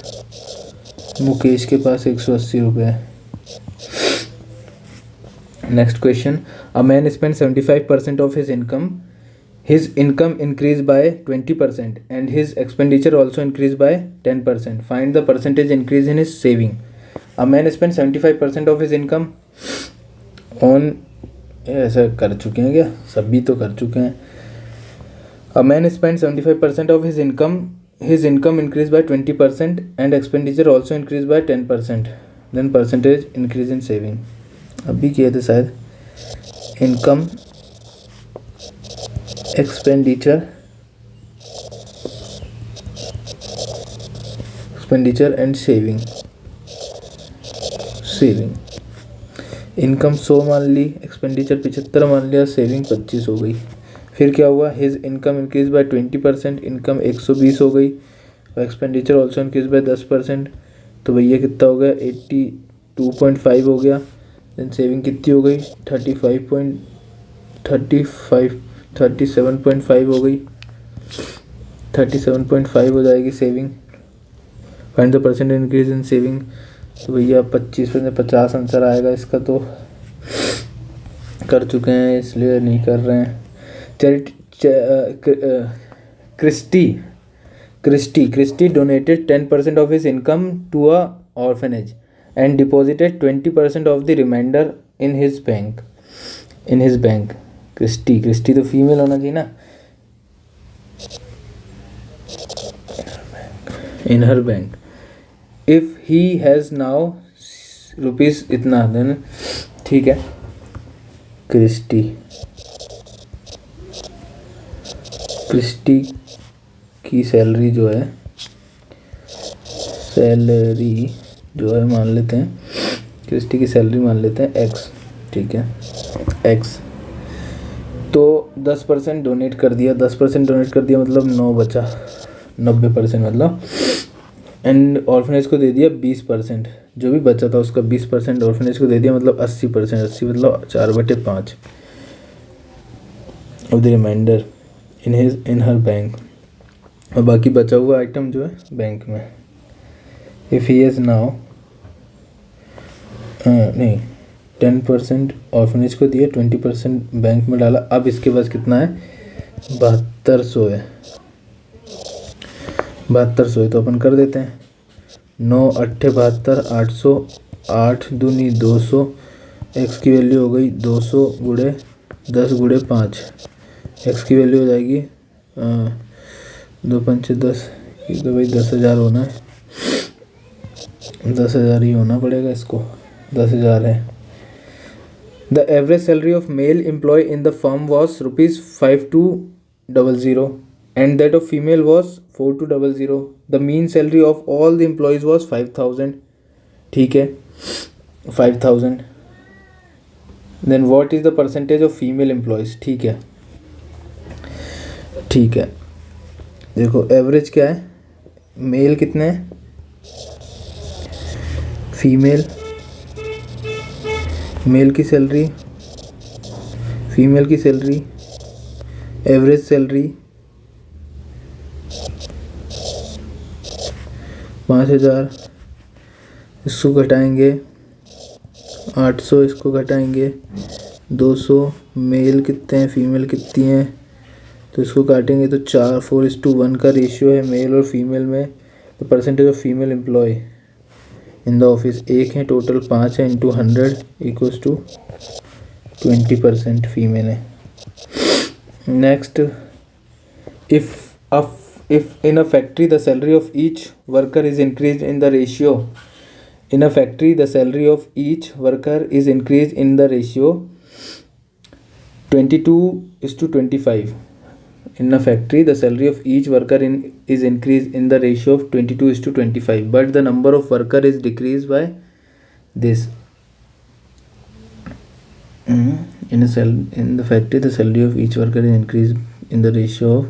मुकेश के पास 180 रुपये है। Next question, a man spend 75% of his income increased by 20% and his expenditure also increased by 10%. Find the percentage increase in his saving. A man spent 75% of his income on, ऐसा कर चुके हैं क्या, सभी तो कर चुके हैं। A man spent 75% of his income increased by 20% and expenditure also increased by 10%. Then percentage increase in saving. अभी किए थे शायद, income, expenditure and saving। Income 100 मान ली, एक्सपेंडिचर 75 मान लिया, सेविंग 25 हो गई। फिर क्या हुआ, his income increase by 20%, income 120 हो गई और एक्सपेंडिचर ऑल्सो इंक्रीज बाय 10%। तो भैया कितना हो गया, 82.5 हो गया। देन सेविंग कितनी हो गई, 37.5 हो गई, 37.5 हो जाएगी saving. Find the percent increase in saving. तो भैया 25% 50 आंसर आएगा इसका, तो कर चुके हैं इसलिए नहीं कर रहे हैं। Christy donated 10% of his income to a orphanage and deposited 20% of the remainder in his bank। Christy तो फीमेल होना चाहिए ना, in her bank। if he has now rupees इतना, देन ठीक है। क्रिस्टी की सैलरी जो है मान लेते हैं, क्रिस्टी की सैलरी मान लेते हैं एक्स, ठीक है एक्स। तो 10% डोनेट कर दिया, 10% डोनेट कर दिया मतलब 9 बचा, 90% मतलब। एंड ऑर्फनेज को दे दिया 20%, जो भी बचा था उसका 20% ऑर्फनेज को दे दिया, मतलब 80%, 80 मतलब 4/5 of the reminder in her bank. और बाकी बचा हुआ आइटम जो है बैंक में। If he is now 10% orphanage को दिया, 20% बैंक में डाला। अब इसके पास कितना है, 7200 है, 7200 है, तो अपन कर देते हैं 9 8 72 800, 8 दूनी 200, एक्स की वैल्यू हो गई 200 गुणे 10 गुणे 5, एक्स की वैल्यू हो जाएगी 2 5 10, ये तो भाई 10,000 होना है, 10,000 ही होना पड़ेगा इसको, 10,000 है। The average salary of male employ in the firm was ₹5200 and that of female was 4200। the mean salary of all the employees was 5000, ठीक है 5000। then what is the percentage of female employees, ठीक है देखो average क्या है, mail कितने हैं, mail की सैलरी, फीमेल की सैलरी, एवरेज सैलरी 5000, इसको घटाएंगे 800, इसको घटाएंगे 200, मेल कितने हैं फीमेल कितनी हैं, तो इसको काटेंगे तो 4:1 का रेशियो है मेल और फीमेल में। तो percentage of female employ in the office 1 है, टोटल 5 है, इंटू 100 इक्वल्स टू 20% फीमेल है। Next, if in a factory the salary of each worker is increased in the ratio 22:25, in a factory the salary of each worker is increased in the ratio of 22:25, but the number of worker is decreased by this। in the factory the salary of each worker is increased in the ratio of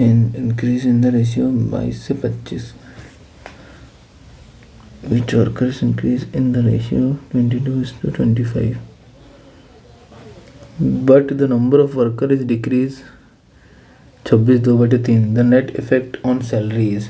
increase in the ratio 22 से 25, which workers increase in the ratio 22:25। But the number of worker is decrease 26 2/3 the net effect on salary is